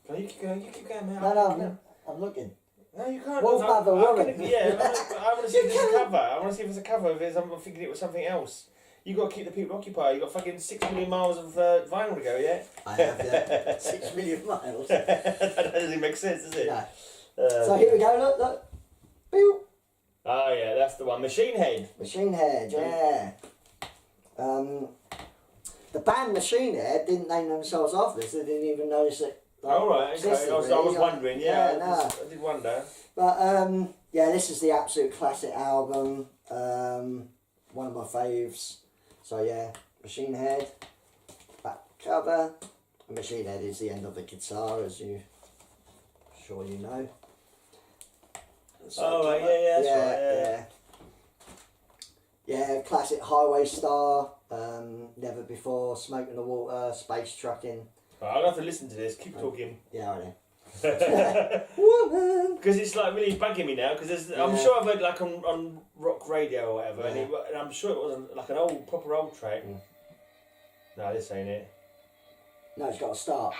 No, you keep going. Man. No, I'm looking. No, you can't. Wolf Mother Woman. I want to see if there's a cover. I want to see if there's a cover of it. I'm thinking it was something else. You got to keep the people occupied. You got fucking 6 million miles of vinyl to go, yeah. I have, yeah. 6 million miles. That doesn't make sense, does it? No. So here we go, look. Boop. Oh yeah, that's the one. Machine Head. Machine Head, yeah. The band Machine Head didn't name themselves after this. They didn't even notice it. Oh right, okay. I was wondering. Yeah, I did wonder. But yeah, this is the absolute classic album. One of my faves. So yeah, Machine Head. Back cover. Machine Head is the end of the guitar, as you sure you know. Oh right, yeah, that's right. Yeah, classic Highway Star. Never Before, Smoke in the Water, Space Trucking. Right, I'll have to listen to this. Keep talking. Yeah, I know. Woman. Because it's like really bugging me now. Because I'm sure I've heard like on rock radio or whatever, and I'm sure it was like an proper old track. No, this ain't it. No, it's got to start.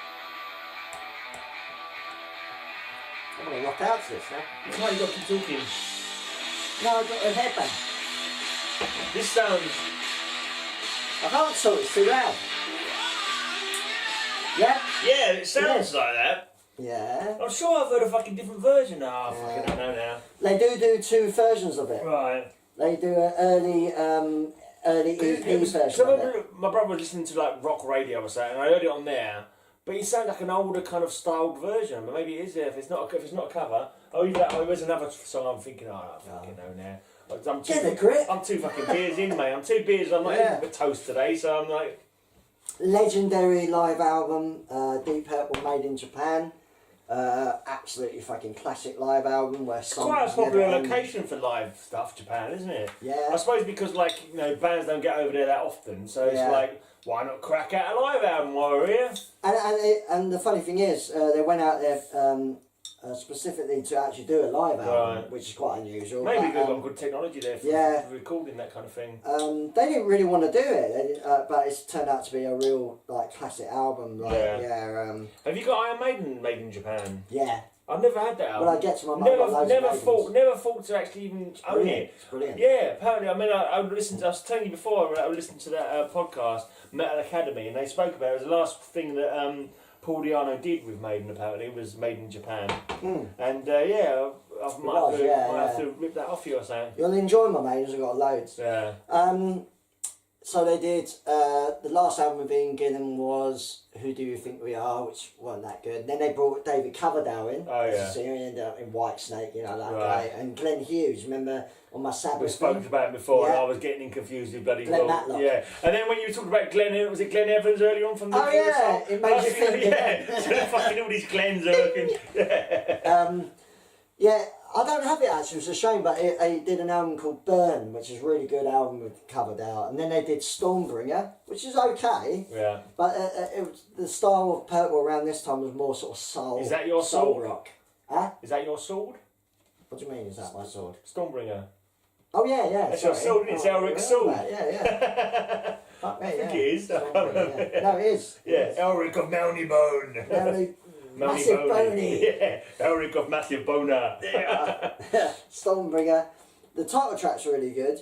I'm gonna rock out to this now. Come on, you got to keep talking. No, I've got a headband. This sounds. I can't talk, it's too loud. Yeah? Yeah, it sounds like that. Yeah. I'm sure I've heard a fucking different version. I fucking don't know now. They do 2 versions of it. Right. They do an early EP version of it. My brother was listening to like rock radio or something, and I heard it on there. But it sounds like an older kind of styled version. But maybe it is there. If it's not a cover. Oh, there's another song I'm thinking. I fucking know now. I'm 2 fucking beers in, mate. I'm 2 beers. I'm not even a bit toast today, so I'm like. Legendary live album, Deep Purple, made in Japan. Absolutely fucking classic live album where it's quite a popular location for live stuff, Japan, isn't it? Yeah. I suppose because bands don't get over there that often, so it's like, why not crack out a live album while we're here? And the funny thing is, they went out there specifically to actually do a live album, which is quite unusual. Maybe they've got good technology there for recording that kind of thing. They didn't really want to do it, but it's turned out to be a real classic album. Have you got Iron Maiden made in Japan? Yeah. I've never had that album. Well, I get to my mum. Never thought to actually even own it. It's brilliant. Yeah, apparently. I mean, I was telling you before. I listened to that podcast, Metal Academy, and they spoke about it. It was the last thing that Paul Di'Anno did with Maiden. Apparently, it was made in Japan. And I might have to rip that off you or something. You'll enjoy my Maidens. I've got loads. Yeah. So they did, the last album of Ian Gillan was Who Do You Think We Are, which wasn't that good. Then they brought David Coverdale in. Oh, yeah. So he ended up in Whitesnake, that guy. And Glenn Hughes, remember on my Sabbath We spoke about it before, and I was getting confused with bloody Glenn Matlock. Yeah. And then when you talked about Glenn, was it Glenn Evans earlier on from the it made you think. So fucking all these Glens are looking. Yeah, I don't have it actually. It's a shame, but they did an album called Burn, which is a really good album with covered out, and then they did Stormbringer, which is okay. Yeah. But the style of Purple around this time was more sort of soul. Is that your soul sword? rock? Huh? Is that your sword? What do you mean? Is that my sword? Stormbringer. Oh yeah. It's your sword. It's Elric's sword. Yeah. Fuck me. I think yeah. it is. Stormbringer, yeah. No, it is. Yeah, Elric of Mounybone. Massive Boney. Yeah, Elric of Massive Boner. Stormbringer. The title track's really good.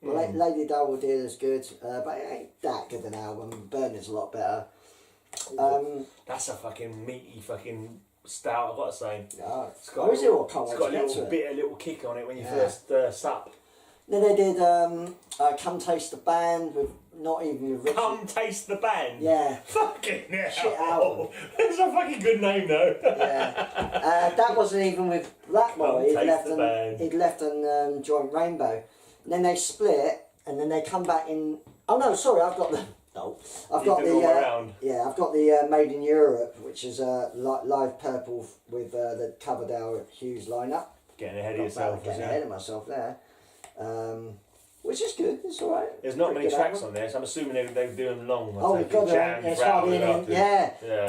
Lady Double Deal is good, but it ain't that good an album. Burn is a lot better. That's a fucking meaty fucking stout, I've got to say. Yeah. It's got a little kick on it when you first sup. Then they did Come Taste the Band with not even with Richard. Come Taste the Band? Yeah. Fucking hell. Shit album. It's a fucking good name though. Yeah. That wasn't even with Blackmore. He'd left and joined Rainbow. And then they split and then they come back in... Oh no, sorry, I've got the... No. I've got the Made in Europe, which is live Purple with the Coverdale Hughes lineup. Getting ahead of yourself. Getting ahead of myself there. Which is good, it's alright. There's not many tracks on there, so I'm assuming they're doing long. Oh, we've got Yeah.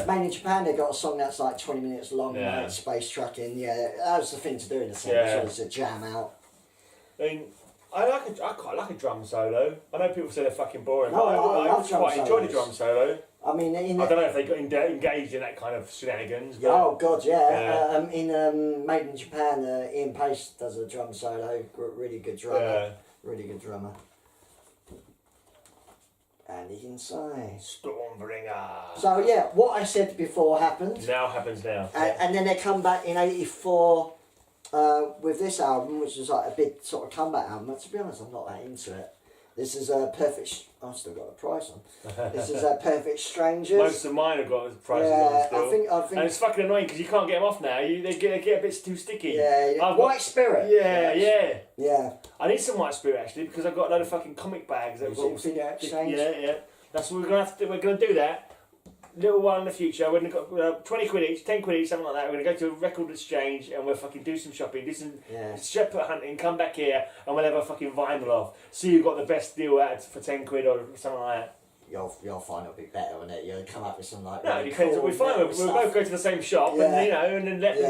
Mainly in Japan, they got a song that's like 20 minutes long, like space trucking. Yeah, that was the thing to do in the song, was to jam out. I mean, I quite like a drum solo. I know people say they're fucking boring, No, but I quite enjoy the drum solo. I mean, I don't know if they got engaged in that kind of shenanigans. But oh god, yeah. In Made in Japan, Ian Pace does a drum solo. Really good drummer. Yeah. Really good drummer. And inside. Stormbringer. So yeah, what I said before happened. Now happens now. And then they come back in '84 with this album, which is like a big sort of comeback album. But to be honest, I'm not that into it. This is a perfect. I've still got a price on. This is a Perfect Strangers. Most of mine have got prices on still. I think. And it's fucking annoying because you can't get them off now. They get a bit too sticky. Yeah. White Spirit. Yeah. I need some White Spirit actually because I've got a load of fucking comic bags. That Yeah. That's what we're gonna have to do. We're gonna do that. Little while in the future, we're gonna go 20 quid each, 10 quid each, something like that. We're gonna go to a record exchange and we'll fucking do some shopping, do some shepherd hunting, come back here and we'll have a fucking vinyl off. See who got the best deal out for 10 quid or something like that. You'll find it'll be better, won't it? You'll come up with some like. No, it depends. We'll both go to the same shop and then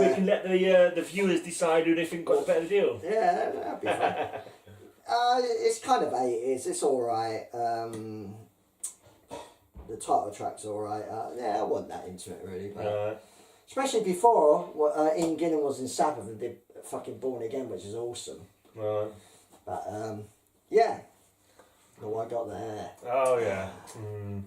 we can let the viewers decide who they think got the better deal. Yeah, that'd be fun. It's kind of 80s. It's all right. The title track's alright. I wasn't that into it really. But especially before Ian Gillan was in Sabbath and did fucking Born Again, which is awesome. Right. But yeah. What I got there. Oh yeah.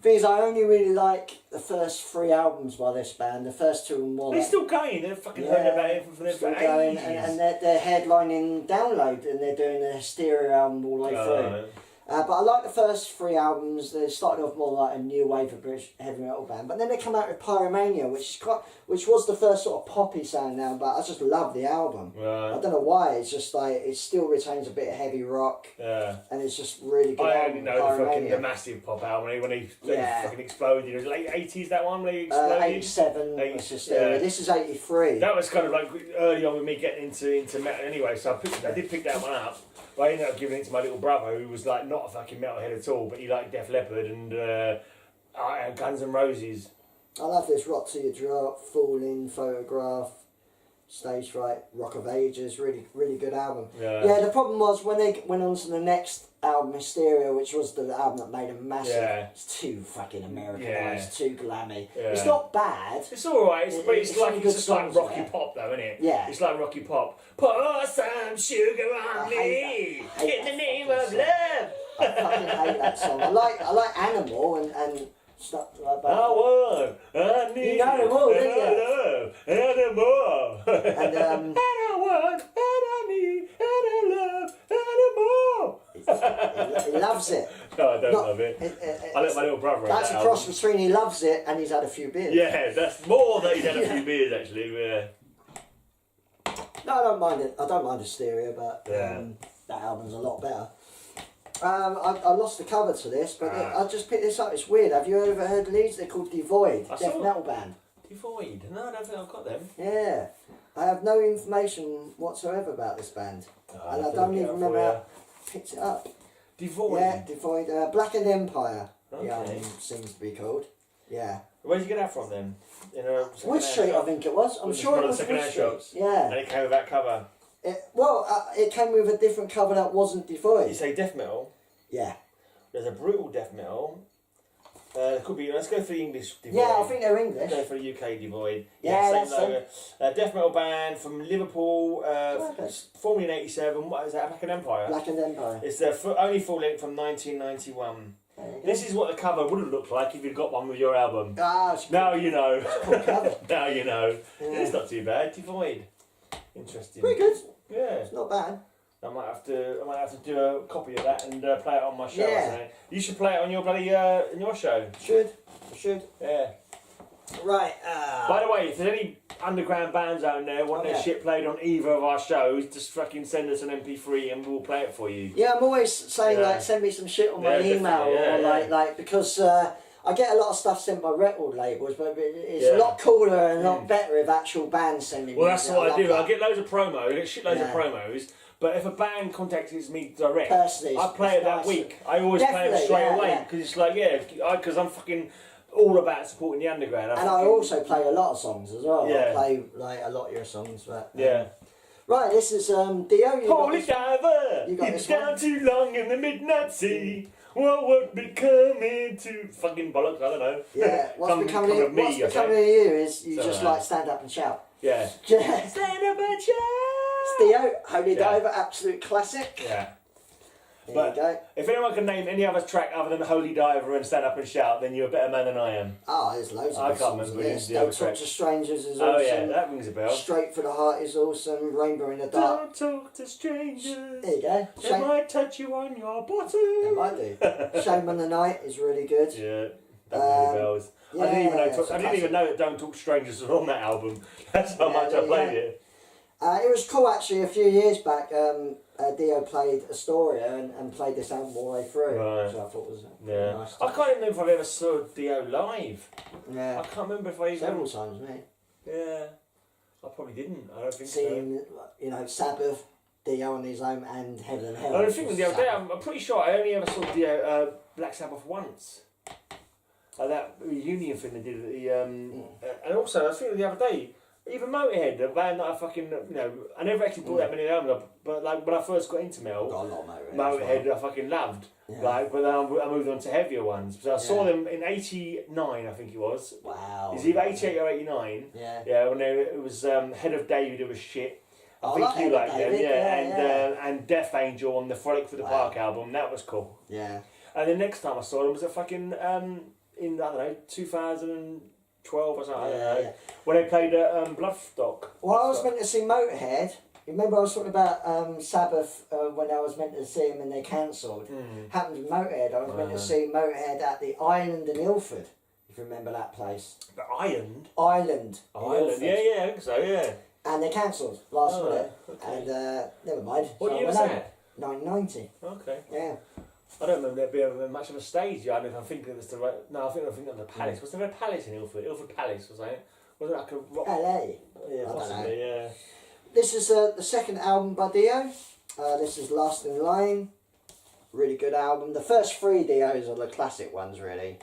Thing is, I only really like the first 3 albums by this band. The first 2 and 1. They're still going. They're fucking heard about it for still going, and they're headlining Download, and they're doing a stereo album all the way through. But I like the first 3 albums. They started off more like a new wave of British heavy metal band, but then they come out with Pyromania, which was the first sort of poppy sound now. But I just love the album. Right. I don't know why. It's just like it still retains a bit of heavy rock. Yeah. And it's just really good. I only know the massive pop album when he fucking exploded. It was late 80s that one when he exploded. 87. This is 83. That was kind of like early on with me getting into metal anyway. So I did pick that one up. But I ended up giving it to my little brother, who was like not a fucking metalhead at all, but he liked Def Leppard and Guns N' Roses. I love this Rock to Your Drop, Falling, Photograph, Stage Fright, Rock of Ages. Really, really good album. Yeah. The problem was when they went on to the next album, Hysteria, which was the album that made them massive. Yeah. It's too fucking Americanized, too glammy. Yeah. It's not bad. It's alright, but it's just like Rocky Pop though, isn't it? Yeah. It's like Rocky Pop. Pour some sugar on me in the name of love. I fucking hate that song. I like Animal and stuff like that. I need Animal, Animal. And and I want, and I need, and I love, Animal. He loves it. No, I don't love it. I let my little brother. That's a cross between he loves it and he's had a few beers. Yeah, that's more that he's had a few beers actually. Yeah. No, I don't mind it. I don't mind Hysteria, but that album's a lot better. I lost the covers for this, but I just picked this up. It's weird. Have you ever heard Leeds? They're called Devoid, death metal band. Devoid? No, I don't think I've got them. Yeah. I have no information whatsoever about this band. And I don't even remember how I picked it up. Devoid? Yeah, Devoid. Blackened Empire, Okay. the album seems to be called. Yeah. Where did you get that from then? In a Wood Street, I think it was. I'm sure it was Wood Street. Shops. Yeah. And it came with that cover. It came with a different cover that wasn't Devoid. You say death metal? Yeah. There's a brutal death metal. Could be. Let's go for the English Devoid. Yeah, I think they're English. Let's go for the UK Devoid. Yeah, same that's logo. Death metal band from Liverpool, Okay. formed in '87. What is that? Blackened Empire. Blackened Empire. It's their only full length from 1991. This is what the cover would have looked like if you'd got one with your album. Now you know. Now you know. Yeah. It's not too bad. Devoid. Interesting. Pretty good. Yeah. It's not bad. I might have to do a copy of that and play it on my show. Yeah. Or something. You should play it on your bloody in your show. Should. Yeah. Right. By the way, if there's any underground bands out there want their shit played on either of our shows, just fucking send us an MP3 and we'll play it for you. Yeah, I'm always saying like send me some shit on my email or like because I get a lot of stuff sent by record labels, but it's a lot cooler and a lot better if actual bands send me. Well, that's what I do. That. I get loads of promos. I get shitloads of promos. But if a band contacts me direct, personally, I play it that week. I always play it straight away because it's like because I'm fucking all about supporting the underground. I also play a lot of songs as well. Yeah. I play like a lot of your songs, but yeah. Right, this is Dio. Holy diver, it's down too long in the midnight sea. What would be coming to fucking bollocks? I don't know. Yeah, what's becoming of you is you just like stand up and shout. Yeah. Stand up and shout. Dio, Holy Diver, absolute classic. Yeah. There you go. If anyone can name any other track other than Holy Diver and Stand Up and Shout, then you're a better man than I am. Oh, there's loads of I can't remember this. the Don't other Talk track. to Strangers is Oh awesome. yeah, that rings a bell. Straight for the Heart is awesome. Rainbow in the Dark. Don't talk to strangers. There you go. They might touch you on your bottom. They might do. Shame on the Night is really good. Yeah, that rings bells. Yeah, I didn't even know that Don't Talk to Strangers was on that album. That's how much I played it. It was cool actually. A few years back, Dio played Astoria and played this album all the way through, which I thought was nice. I can't even remember if I've ever saw Dio live. Yeah, I can't remember if I even several times, mate. Yeah, I probably didn't. I don't think Seeing, Sabbath, Dio on his own, and Heaven and Hell. I was thinking the other day. I'm pretty sure I only ever saw Dio Black Sabbath once. That reunion thing they did at the and also I was thinking the other day. Even Motorhead, a band that I fucking, I never actually bought that many albums up, but like when I first got into metal, got a lot of Motorhead I fucking loved. Yeah. Like, but then I moved on to heavier ones. So I saw them in '89, I think it was. Wow. It's either '88 or '89. Yeah. Yeah, when it was Head of David, it was shit. I think like you liked them, David, and Death Angel on the Frolic for the Park album, that was cool. Yeah. And the next time I saw them was at fucking, in, 2012 or something, I don't know. Yeah. When they played at Bloodstock. Well, I was meant to see Motorhead. Remember I was talking about Sabbath when I was meant to see him and they cancelled. Happened with Motorhead. I was meant to see Motorhead at the Island in Ilford, if you remember that place. The Island? Island. Yeah, I think so, yeah. And they cancelled last minute. Okay. And never mind. What year was that? 1990. Okay. Yeah. I don't remember there being much of a stage. I don't know if I think it was the right. No, I think it was the Palace. Was there a Palace in Ilford? Ilford Palace, was it? Was it like a rock? LA. Yeah, possibly. Yeah. This is the second album by Dio. This is Last in Line. Really good album. The first three Dios are the classic ones, really.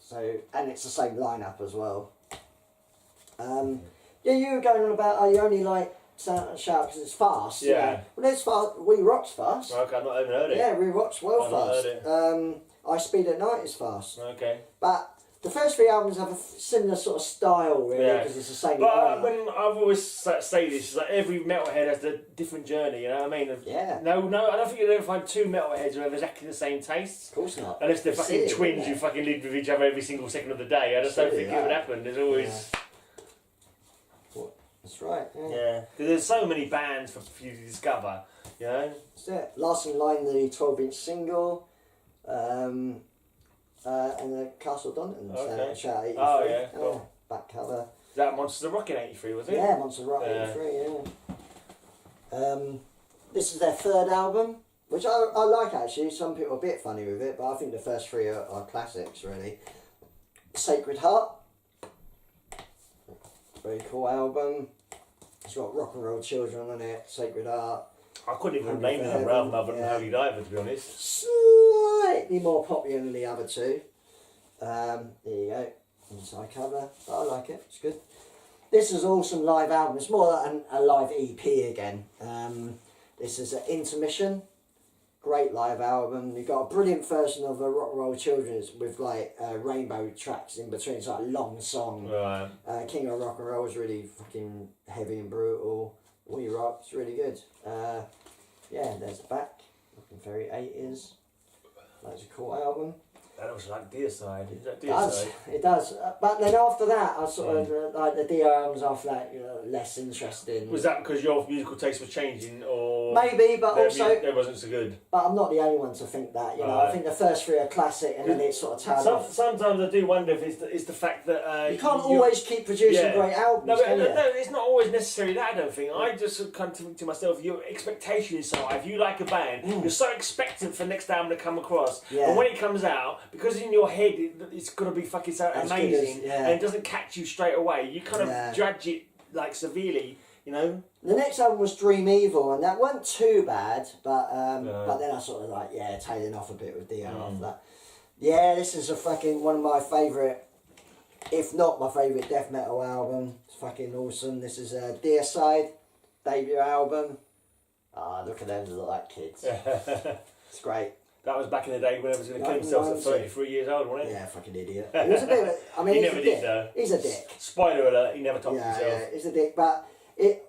So, and it's the same lineup as well. Yeah, you were going on about you only like Shout because it's fast. Yeah. Well, it's fast. We Rock's fast. Okay, I've not even heard it. Yeah, We Rock's well I've not fast. heard it. I Speed at Night is fast. Okay. But the first three albums have a similar sort of style, really, because it's the same. But when I've always say this, it's like every metalhead has a different journey. You know what I mean? Yeah. No, I don't think you'll ever find two metalheads who have exactly the same tastes. Of course not. Unless they're fucking twins who fucking live with each other every single second of the day. I just don't think it would happen. There's always. Yeah. That's right. Yeah. Because there's so many bands for you to discover. You know. That's it. Last in Line, the 12-inch single. And the Castle Donington Shout 83. Oh yeah, cool. Back cover. That Monsters of Rock in '83, was it? Yeah, Monsters of Rock 83, yeah. This is their third album, which I like actually. Some people are a bit funny with it, but I think the first three are classics, really. Sacred Heart. very cool album. It's got Rock and Roll Children on it, Sacred Art. I couldn't even name that album other than Holy Diver, to be honest. Slightly more popular than the other two. There you go. Inside cover. But I like it. It's good. This is awesome live album. It's more like a live EP again. This is an intermission. Great live album. You've got a brilliant version of a Rock and Roll Children's with like rainbow tracks in between. It's like a long song. Right. King of Rock and Roll is really fucking heavy and brutal. We Rock, it's really good. Yeah, there's the back. Looking very 80s. That's a cool album. That looks like Deicide. Is that It does. Deicide? It does. But then after that, I sort of like the DR albums after that. You know, less interesting. Was that because your musical taste was changing, or maybe? But also, it wasn't so good. But I'm not the only one to think that. You know, I think the first three are classic, and then it sort of turned off. Sometimes I do wonder if it's the fact that you can't always keep producing great albums. No, it's not always necessarily that. I don't think. I just kind of think to myself, your expectation is so high. If you like a band, you're so expectant for the next album to come across, and when it comes out, because in your head it's gonna be fucking so amazing, and it doesn't catch you straight away. You kind of judge it like severely, you know. The next album was Dream Evil, and that wasn't too bad, but then I sort of like tailing off a bit with DR after that. Yeah, this is a fucking one of my favourite, if not my favourite death metal album. It's fucking awesome. This is a Deicide debut album. Look at them, they look like kids. It's great. That was back in the day when I was going to kill himself at 33 years old, wasn't it? Yeah, fucking idiot. He was a bit of a, I mean, he he's never a did dick. though. He's a dick. Spoiler alert, he never topped himself. Yeah, he's a dick. But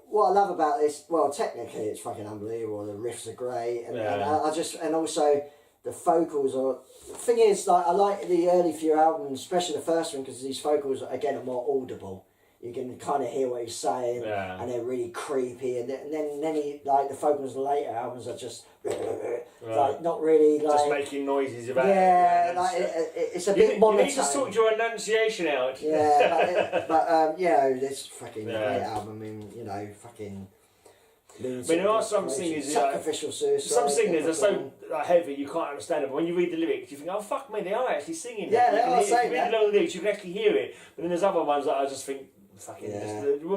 what I love about this, well, technically it's fucking unbelievable. The riffs are great, and and also the vocals are. The thing is, like, I like the early few albums, especially the first one, because these vocals again are more audible. You can kind of hear what he's saying, and they're really creepy. And then he, like, the vocals of the later albums are just like not really like just making noises about it's a bit monotone. You need to sort your enunciation out. Yeah, but this fucking great album. I mean, you know, fucking. I mean, there are some singers, sacrificial suicide. Some singers are so heavy you can't understand it. But when you read the lyrics, you think, "Oh fuck me, they are actually singing." Yeah, they are If saying you read the lyrics, you can actually hear it. But then there's other ones that I just think, "Fucking,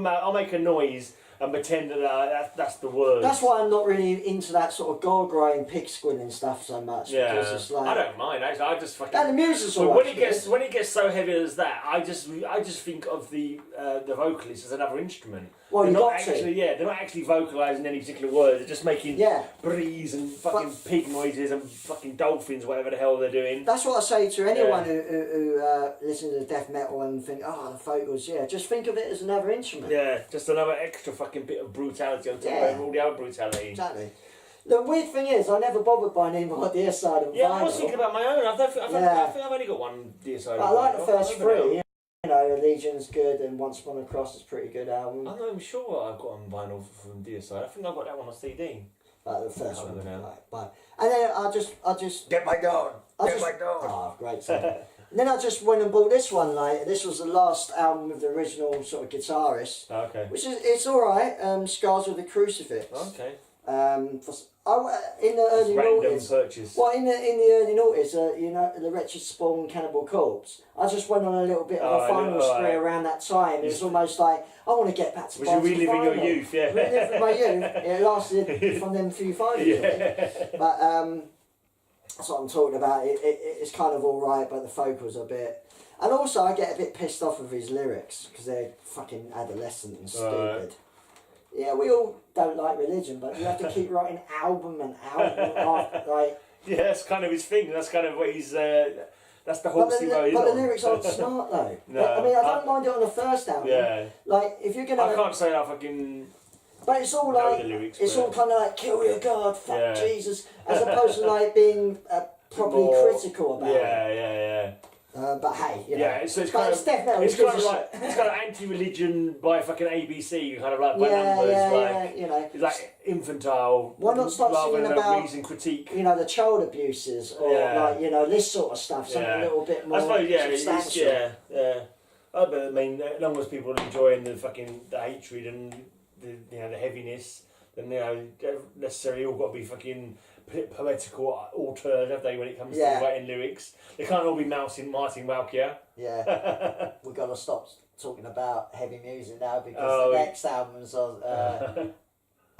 I'll make a noise and pretend that that's the word." That's why I'm not really into that sort of gore-grinding, pig squinting stuff so much. Yeah, because it's like, I don't mind. I just fucking. And the music's all when it gets so heavy as that, I just think of the vocalist as another instrument. Well, they're not actually vocalising any particular words. They're just making breeze and fucking pig noises and fucking dolphins, whatever the hell they're doing. That's what I say to anyone who listens to death metal and think, the vocals, just think of it as another instrument. Yeah, just another extra fucking bit of brutality on top of all the other brutality. Exactly. The weird thing is, I never bothered buying any more Deicide on vinyl. I was thinking about my own. I think I've only got one Deicide. I like the first three. You know, Legion's good, and Once Upon a Cross is a pretty good album. I'm not even sure what I've got on vinyl from Deicide. I think I've got that one on CD. The first one, and then I just get my dog. Get my dog. Oh, great song. And then I just went and bought this one. Like, this was the last album with the original sort of guitarist. Okay. Which it's all right. Scars with a Crucifix. Okay. In the early noughties. Purchase. Well, in the early noughties, you know, the Wretched Spawn, Cannibal Corpse. I just went on a little bit of a final spree around that time. It's almost like I want to get back to. Was you reliving your youth? Yeah. Reliving my youth. It lasted from them few finals. But that's what I'm talking about. It's kind of all right, but the vocals are a bit. And also, I get a bit pissed off with his lyrics because they're fucking adolescent and stupid. Yeah, we all don't like religion, but you have to keep writing album and album after, like. Yeah, that's kind of his thing. That's kind of what he's. That's the whole thing. But the lyrics aren't smart though. No, I mean, I don't mind it on the first album. Yeah. Like, if you're gonna. I can't say I fucking. But it's all like. Lyrics, it's all kind of like kill your God, fuck Jesus, as opposed to like being properly critical about it. Yeah. But hey, you know. Yeah, so it's kind of. It's kind of like it's kind of anti-religion by fucking ABC, kind of like by numbers, you know. It's like infantile. Why not start singing about reason critique? You know, the child abuses or like, you know, this sort of stuff, something a little bit more substantial. But I mean, as long as people are enjoying the hatred and the heaviness, then necessarily all got to be fucking poetical alters, have they, when it comes to writing lyrics? They can't all be Martin Walkia. Yeah. We've got to stop talking about heavy music now because the next albums are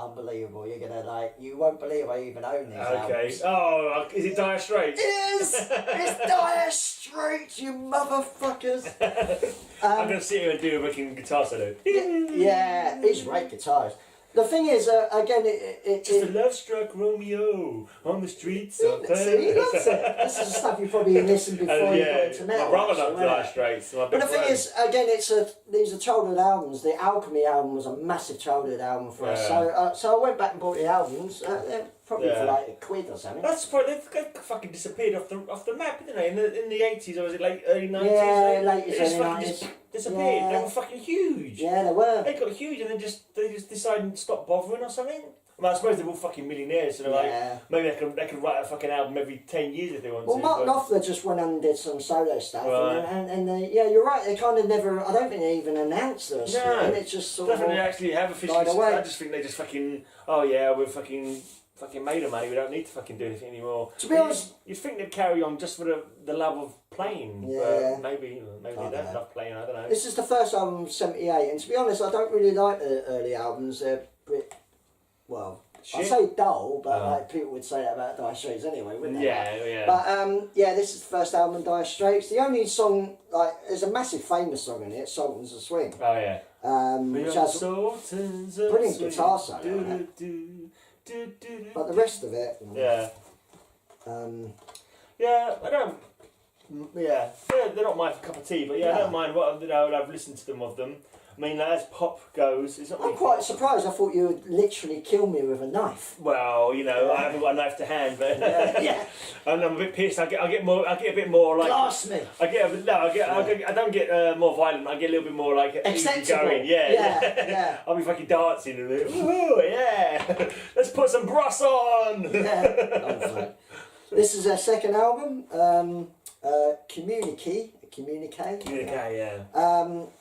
unbelievable. You're going to you won't believe I even own these albums. Oh, is it Dire Straits? It is! It's Dire Straits, you motherfuckers! I'm going to sit here and do a fucking guitar solo. Yeah, it's great guitars. The thing is, again, Just a love-struck Romeo on the streets of See, he loves it. This is the stuff you probably listened before you got into metal. My brother loved Dire Straits. But the thing is, again, these are childhood albums. The Alchemy album was a massive childhood album for us. So I went back and bought the albums. They're probably for like £1 or something. That's probably they fucking disappeared off the map, didn't they? In the 80s, or was it early 90s? Yeah, late 80s, early 90s. Just disappeared. Yeah. They were fucking huge. Yeah, they were. They got huge, and then they just decided to stop bothering or something. I suppose they're all fucking millionaires, so they're like, maybe they could write a fucking album every 10 years if they want to. Well, Mark Knopfler just went and did some solo stuff, and you're right, they kind of never, I don't think they even announced their split, and it's just sort definitely of actually have officially, I just think they just fucking, we're fucking made of money, we don't need to fucking do anything anymore. To be honest, you'd think they'd carry on just for the love of playing, but maybe they don't love playing, I don't know. This is the first album of 78, and to be honest, I don't really like the early albums. They're a bit, well, I say dull, but like people would say that about Dire Straits anyway, wouldn't they? Yeah. But this is the first album of Dire Straits. The only song, there's a massive famous song in it, Sultans of Swing. Oh yeah. Which has a brilliant guitar solo on it. But the rest of it, I don't. Yeah, they're not my cup of tea, but I don't mind what I've listened to them of them. I mean, as pop goes, it's not. I'm quite surprised. I thought you would literally kill me with a knife. Well, I haven't got a knife to hand, but and I'm a bit pissed. I get a bit more like. Blast me. I don't get more violent. I get a little bit more like acceptable. Yeah. I'll be fucking dancing and ooh, yeah. Let's put some brass on. Yeah. This is their second album, Communique, yeah.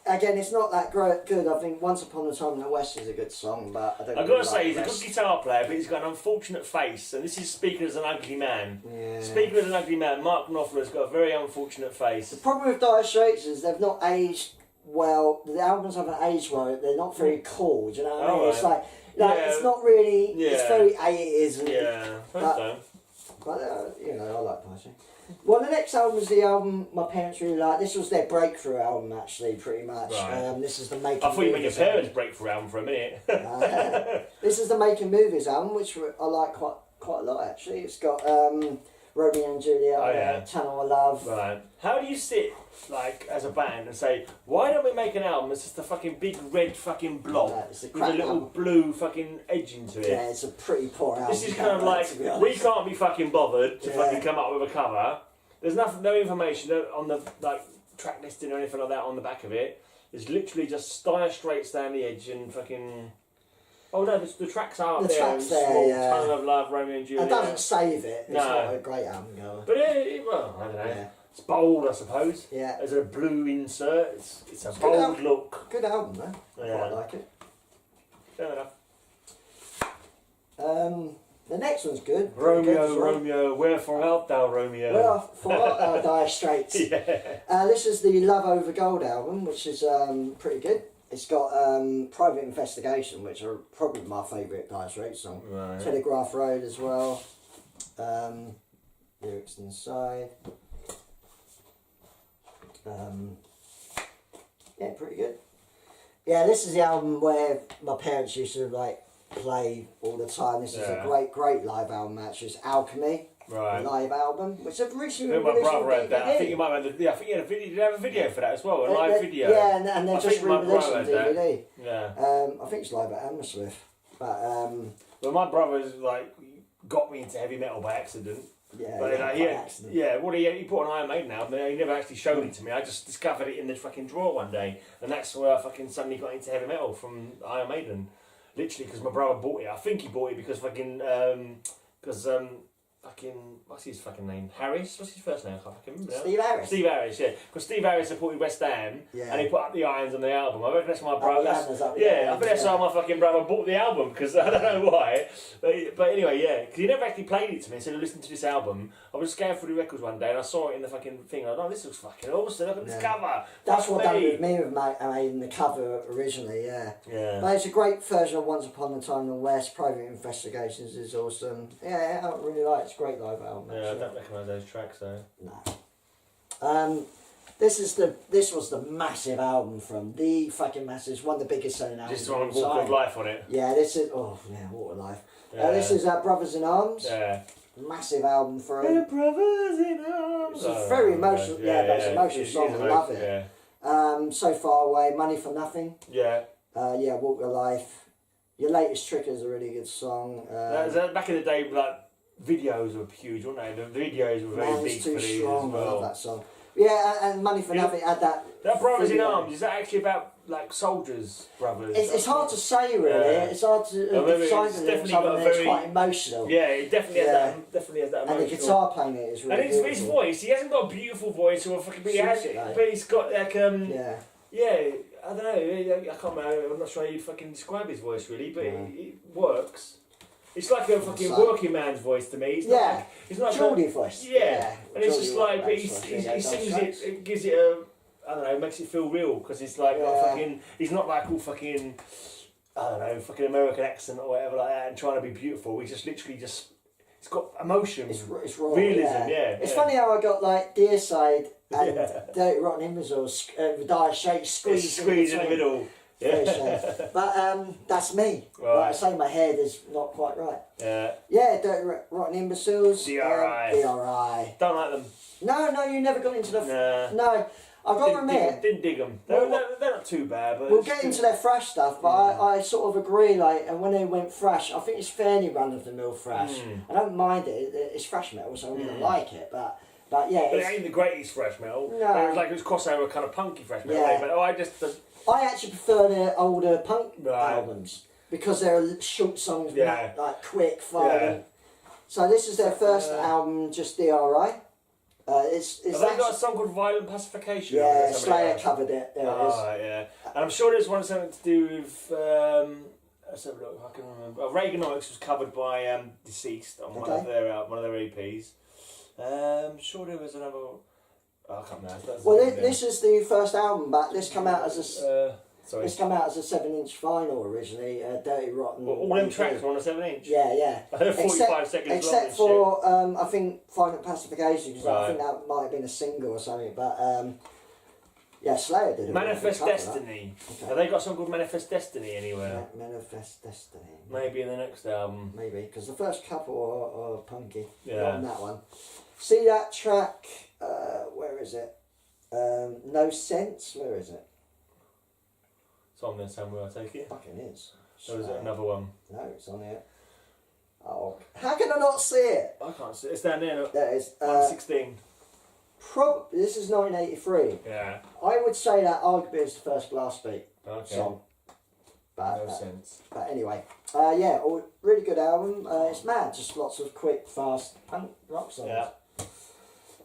Again, it's not that good. I think Once Upon a Time in the West is a good song, but I don't. I've got to say, he's a good guitar player, but he's got an unfortunate face, and this is speaking as an ugly man. Yeah. Speaking as an ugly man, Mark Knopfler's got a very unfortunate face. The problem with Dire Straits is they've not aged well. The albums haven't aged well. They're not very cool. Do you know what I mean? It's like it's not really. It's very 80s. Yeah, but I like Dire Straits. Well, the next album is the album my parents really liked. This was their breakthrough album, actually, pretty much. Right. This is the Making I thought you meant your parents' album. breakthrough album for a minute. This is the Making Movies album, which I like quite a lot, actually. It's got Romeo and Juliet, Tunnel of Love. Right. How do you sit, as a band and say, why don't we make an album that's just a fucking big red fucking blob with a little blue fucking edge into it? Yeah, it's a pretty poor album. This is kind of like, we can't be fucking bothered to fucking come up with a cover. There's no information on the track listing or anything like that on the back of it. It's literally just Dire Straits down the edge and fucking... Oh no, the tracks are up there. The tracks there, Tunnel of Love, Romeo and Juliet. It doesn't save it. It's not a great album, though. But well, I don't know. Yeah. It's bold, I suppose. Yeah. There's a blue insert. It's a bold look. Good album, though. I quite like it. Fair enough. The next one's good. Romeo, wherefore art thou, Romeo? Wherefore art thou, Dire Straits. This is the Love Over Gold album, which is pretty good. It's got Private Investigation, which are probably my favourite Dire Straits song. Right. Telegraph Road as well. Lyrics inside. Pretty good. Yeah, this is the album where my parents used to play all the time. This is a great live album actually. It's Alchemy. Right. Live album, which I've recently my released brother on had that. I think you might have had I think you had a video. Did you have a video for that as well? A live video. Yeah, and they're just re-released on DVD. Yeah. I think it's live at Hammersmith. But well, my brother's got me into heavy metal by accident. Yeah, but he put on Iron Maiden album, but he never actually showed it to me. I just discovered it in the fucking drawer one day, and that's where I fucking suddenly got into heavy metal from Iron Maiden. Literally, because my brother bought it. I think he bought it because what's his fucking name? Harris? What's his first name? I can't fucking remember. Steve Harris. Steve Harris, yeah. Because Steve Harris supported West Ham, and he put up the irons on the album. I reckon that's my brother. I think that's why my fucking brother bought the album, because I don't know why. But anyway, yeah. Because he never actually played it to me, instead of listening to this album. I was scanning through the records one day, and I saw it in the fucking thing. I was like, oh, this looks fucking awesome. Look at this cover. That's what done with me with making the cover originally, yeah. But it's a great version of Once Upon a Time in the West. Private Investigations is awesome. Yeah, I really like it. It's a great live album. Yeah, I don't recognise those tracks though. No. This was the massive album from the fucking massive. It's one of the biggest selling albums. Just on Walk of Life on it. Yeah, this is Walk of Life. This is Brothers in Arms. Yeah. Massive album for him. Brothers in Arms. It's a very emotional. It's an emotional song. I love it. Yeah. So Far Away, Money for Nothing. Yeah. Walk of Life. Your Latest Trick is a really good song. Back in the day, like videos were huge, weren't they? The videos were very deep for these as well. I love that song. Yeah, and Money for Nothing had that. That Brothers in Arms, is that actually about like soldiers, brothers? It's hard to say really. It's hard to define it. It's quite emotional. Yeah, it definitely has that. Definitely has that emotional. And the guitar playing it is really. And his voice, he hasn't got a beautiful voice or a fucking, but he's got like I don't know. I can't remember. I'm not sure how you fucking describe his voice really, but it works. It's like a fucking working man's voice to me. It's not Geordie voice. Yeah, and it's just like, but he sings it. It gives it a, I don't know, makes it feel real because it's like not fucking. He's not like all fucking, I don't know, fucking American accent or whatever like that, and trying to be beautiful. He's just literally just. It's got emotion. It's raw. Realism. It's funny how I got like Deicide and Dirty Rotten Imbeciles, Dire Straits squeezed in the middle. Yeah. But that's me. Right. Like I say, my head is not quite right. Yeah. Yeah, Dirty Rotten Imbeciles. DRI. DRI. Don't like them. No, you never got into the. No. I've got to admit. Didn't dig them. They're not too bad. But we'll get into their thrash stuff, but I sort of agree. Like, and when they went thrash, I think it's fairly run of the mill thrash. I don't mind it. It's thrash metal, so I'm gonna like it. But yeah. But it ain't the greatest thrash metal. No. It was crossover kind of punky thrash metal. Yeah. But I actually prefer the older punk albums because they're short songs, like quick, fire. Yeah. So this is their first album, just DRI. Have they got a song called Violent Pacification? Yeah, Slayer covered it. There it is. Yeah. And I'm sure there's something to do with. Let's have a look. I can remember. Reaganomics was covered by Deceased on one of their EPs. Sure there was another. I can't remember. Well, this is the first album, but this came out as a. This came out as a 7-inch vinyl originally, Dirty Rotten. Well, all them tracks were on a 7-inch? Yeah. 45 seconds long. Except for, I think, Violent Pacification, because I think that might have been a single or something, but, Slayer did it. Manifest Destiny. Okay. Have they got something called Manifest Destiny anywhere? Manifest Destiny. Maybe in the next album. Maybe, because the first couple are punky. Yeah. Not on that one. See that track, where is it? No Sense, where is it? It's on there somewhere, I take it. Fucking is. Or is it another one? No, it's on here. Oh, how can I not see it? I can't see it. It's down there. There it is. 116. This is 1983. Yeah. I would say that arguably is the first Blast Beat song. But, no sense. But anyway, really good album. It's mad, just lots of quick, fast punk rock songs. Yeah.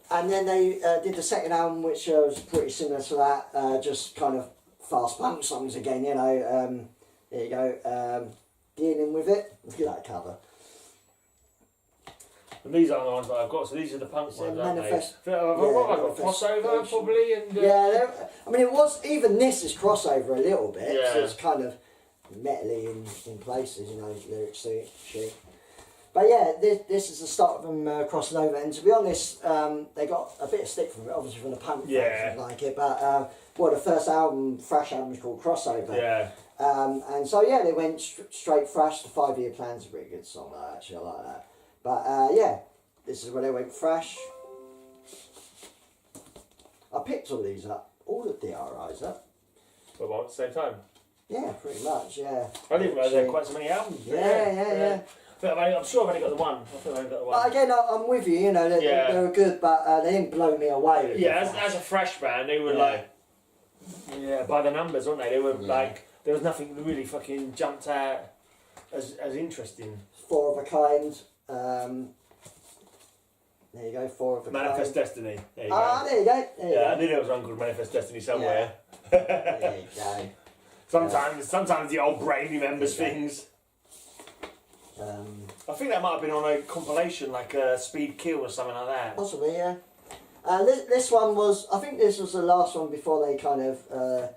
And then they did the second album, which was pretty similar to that, just kind of fast punk songs again, you know. There you go. Dealing with it. Look at that cover. And these aren't the ones that I've got, so these are the punk ones, aren't they? I've got crossover probably, and I mean, it was even this is crossover a little bit. Yeah. So it's kind of metally in places, you know, lyrics sheet. But yeah, this is the start of them crossing over, and to be honest, they got a bit of stick from it, obviously from the punk fans like it. But the first album, thrash album, is called Crossover. Yeah. And so they went straight thrash. The 5 Year Plan's a pretty good song, actually. I like that. But this is where they went thrash. I picked all these up, all the DRIs up. But at the same time? Yeah, pretty much, yeah. I didn't realise there were quite so many albums. Yeah. I'm sure I've only got the one. I think I've only got the one. But again, I'm with you, you know, they were good, but they didn't blow me away. As a thrash band, they were like, by the numbers, weren't they? They were like, there was nothing that really fucking jumped out as interesting. Four of a Kind. There you go, 4 of a Manifest kind. Destiny. There you Ah, go. there you go. There you Yeah, I go. knew there was one called Manifest Destiny somewhere. There you go. Sometimes the old brain remembers Yeah. things. Um, I think that might have been on a compilation, like Speed Kill or something like that. Possibly, yeah. This one was, I think this was the last one before they kind of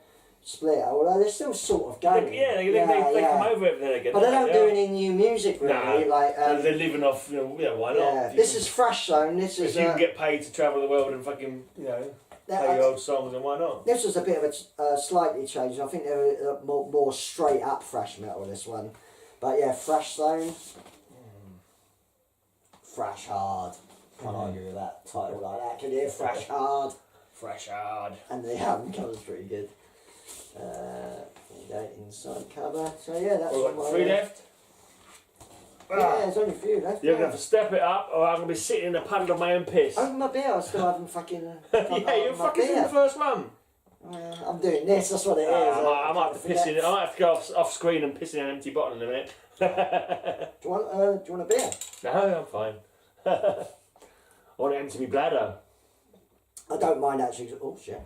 split, although they're still sort of going. They come over everything again. But they don't do any new music really. No, like they're living off, why not? Yeah, this is Fresh Zone. This If is you can get paid to travel the world and fucking, play your old songs, and why not? this was a bit of a slightly change. I think they were more straight up thrash metal, this one. But yeah, Fresh Zone. Thrash Hard. Can't argue with that title like that, can you? Thrash Hard. Fresh hard. And the album cover's pretty good. There you go, inside cover. So yeah, that's What, my 3 left? Yeah, there's only a few left. You're going to have to step it up, or I'm going to be sitting in a puddle of my own piss. Open my beer, I still haven't fucking... Yeah, you're fucking in the first one. I'm doing this, that's what it is. I might have to piss in. I might have to go off screen and piss in an empty bottle in a minute. Do you want a beer? No, I'm fine. I want to empty my bladder. I don't mind actually. Oh shit.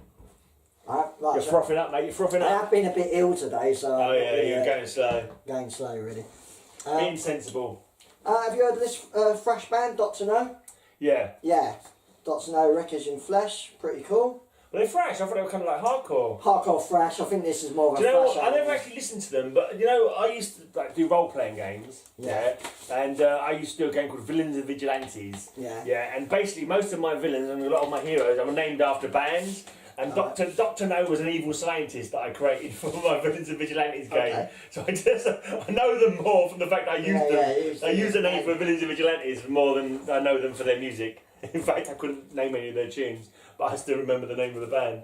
You're frothing up, mate. You're frothing I up. have been a bit ill today, so... Oh yeah, you're going slow. Going slow, really. Insensible. Have you heard of this thrash band, Dr. No? Yeah. Yeah. Dr. No, Wreckers in Flesh, pretty cool. Well, they're thrash. I thought they were kind of like hardcore. Hardcore thrash, I think this is more of a Do you know thrash what? I never album. actually listened to them, but I used to do role-playing games. Yeah. And I used to do a game called Villains and Vigilantes. Yeah. Yeah, and basically most of my villains and a lot of my heroes are named after bands. And Dr. No was an evil scientist that I created for my Villains and Vigilantes game. Okay. So I know them more from the fact that I used them. I used the name for Villains and Vigilantes more than I know them for their music. In fact, I couldn't name any of their tunes, but I still remember the name of the band.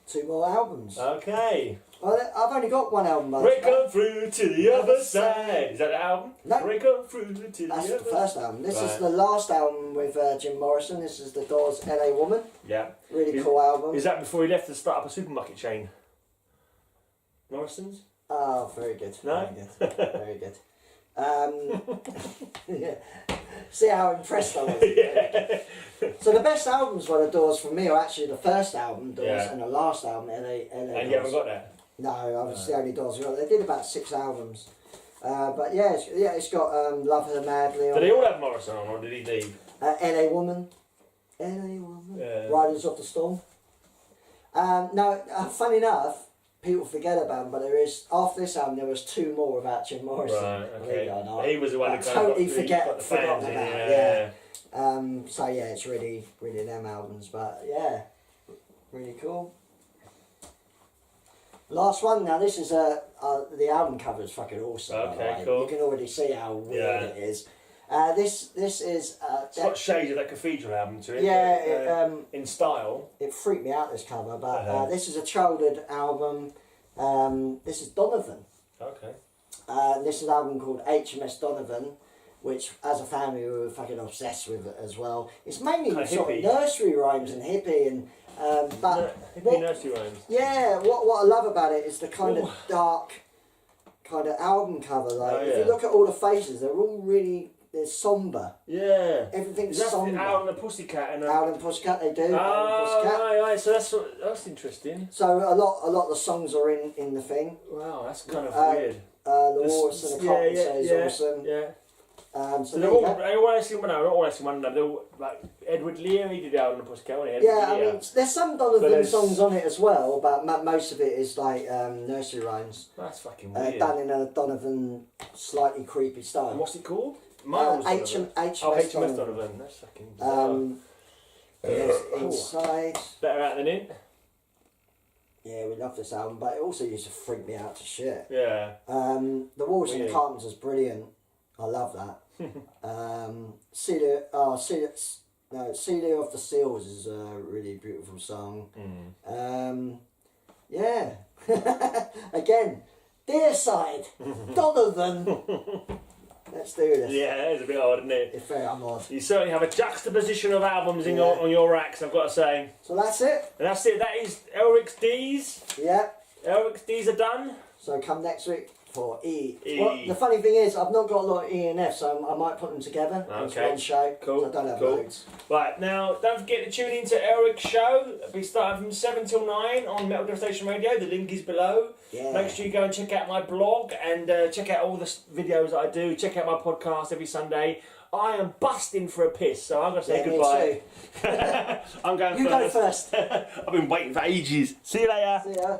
2 more albums. Okay. Well, I've only got one album. by this Break on through to the other side. Is that the album? No. Break on through to the That's other the first album. This is Right. the last album with Jim Morrison. This is the Doors' LA Woman. Yeah. Really cool album. Is that before he left to start up a supermarket chain? Morrison's? Oh, very good. No? Very good. Very good. Yeah. See how impressed I was. Yeah. So the best albums for the Doors for me are actually the first album, Doors, Yeah. and the last album, LA And Doors. you haven't got that? No, I was the only Doors. They did about 6 albums. But yeah, it's got Love Her Madly on Did they all have Morrison on, or did he leave? LA Woman. LA Woman. Yeah. Riders of the Storm. No, funny enough, people forget about them, but there is, after this album, there was 2 more about Jim Morrison. Right, Believe it or okay. not. He was the one I who kind totally of got the forgot fans in. about, Yeah. So yeah, it's really them albums, but yeah, really cool. Last one now. This is the album cover is fucking awesome. by the Okay, way. cool. You can already see how weird Yeah. it is. This is It's got shades of that Cathedral album to it. yeah. but, in style. It freaked me out, this cover, but Uh-huh. this is a childhood album. This is Donovan. Okay. This is an album called HMS Donovan, which as a family we were fucking obsessed with it as well. It's mainly Kinda sort hippie. of nursery rhymes and hippie and but Hippie nursery rhymes. yeah, what I love about it is the kind Ooh. of dark kind of album cover. Like Oh, if you yeah. look at all the faces, they're all really somber. Yeah. Everything's Is that somber. Out on the Pussycat and Out in Pussycat, they do. Out in Ah, Pussycat. right. So that's interesting. So a lot of the songs are in the thing. Wow, that's kind of weird. The Walrus and the Cotton is awesome. Yeah. So So there they're you all, go. they're all actually, well, no, not all actually one another. They're all, like Edward Lear, he did Out on the Pussycat, wasn't he? Yeah, Edward I Lear. mean, there's some But Donovan there's- songs on it as well, but most of it is like nursery rhymes, That's fucking weird. done in a Donovan slightly creepy And style. what's it called? Miles Donovan. HMS Oh, HMS Donovan. Donovan. That's fucking bizarre. There's Cool. Inside. Better out than in. Yeah, we love this album, but it also used to freak me out to shit. Yeah. The Walrus and the Weird. Carpenters is brilliant. I love that. Celia of the Seals is a really beautiful song. Yeah. Again, Dear Side, Donovan. Let's do this. Yeah, it's a bit odd, isn't it? It's very odd. You certainly have a juxtaposition of albums in Yeah. on your racks, I've got to say. So that's it. And that's it. That is Elric's D's. Yeah. Elric's D's are done. So come next week for E. E. Well, the funny thing is, I've not got a lot of E and F, so I might put them together into one show. Cool. So I don't have cool. loads. Right, now, don't forget to tune in to Elric's show. It'll be starting from 7 till 9 on Metal Devastation Radio. The link is below. Yeah. Make sure you go and check out my blog and check out all the videos that I do. Check out my podcast every Sunday. I am busting for a piss, so I'm going to say goodbye. Me too. I'm going You go first. I've been waiting for ages. See you later. See ya.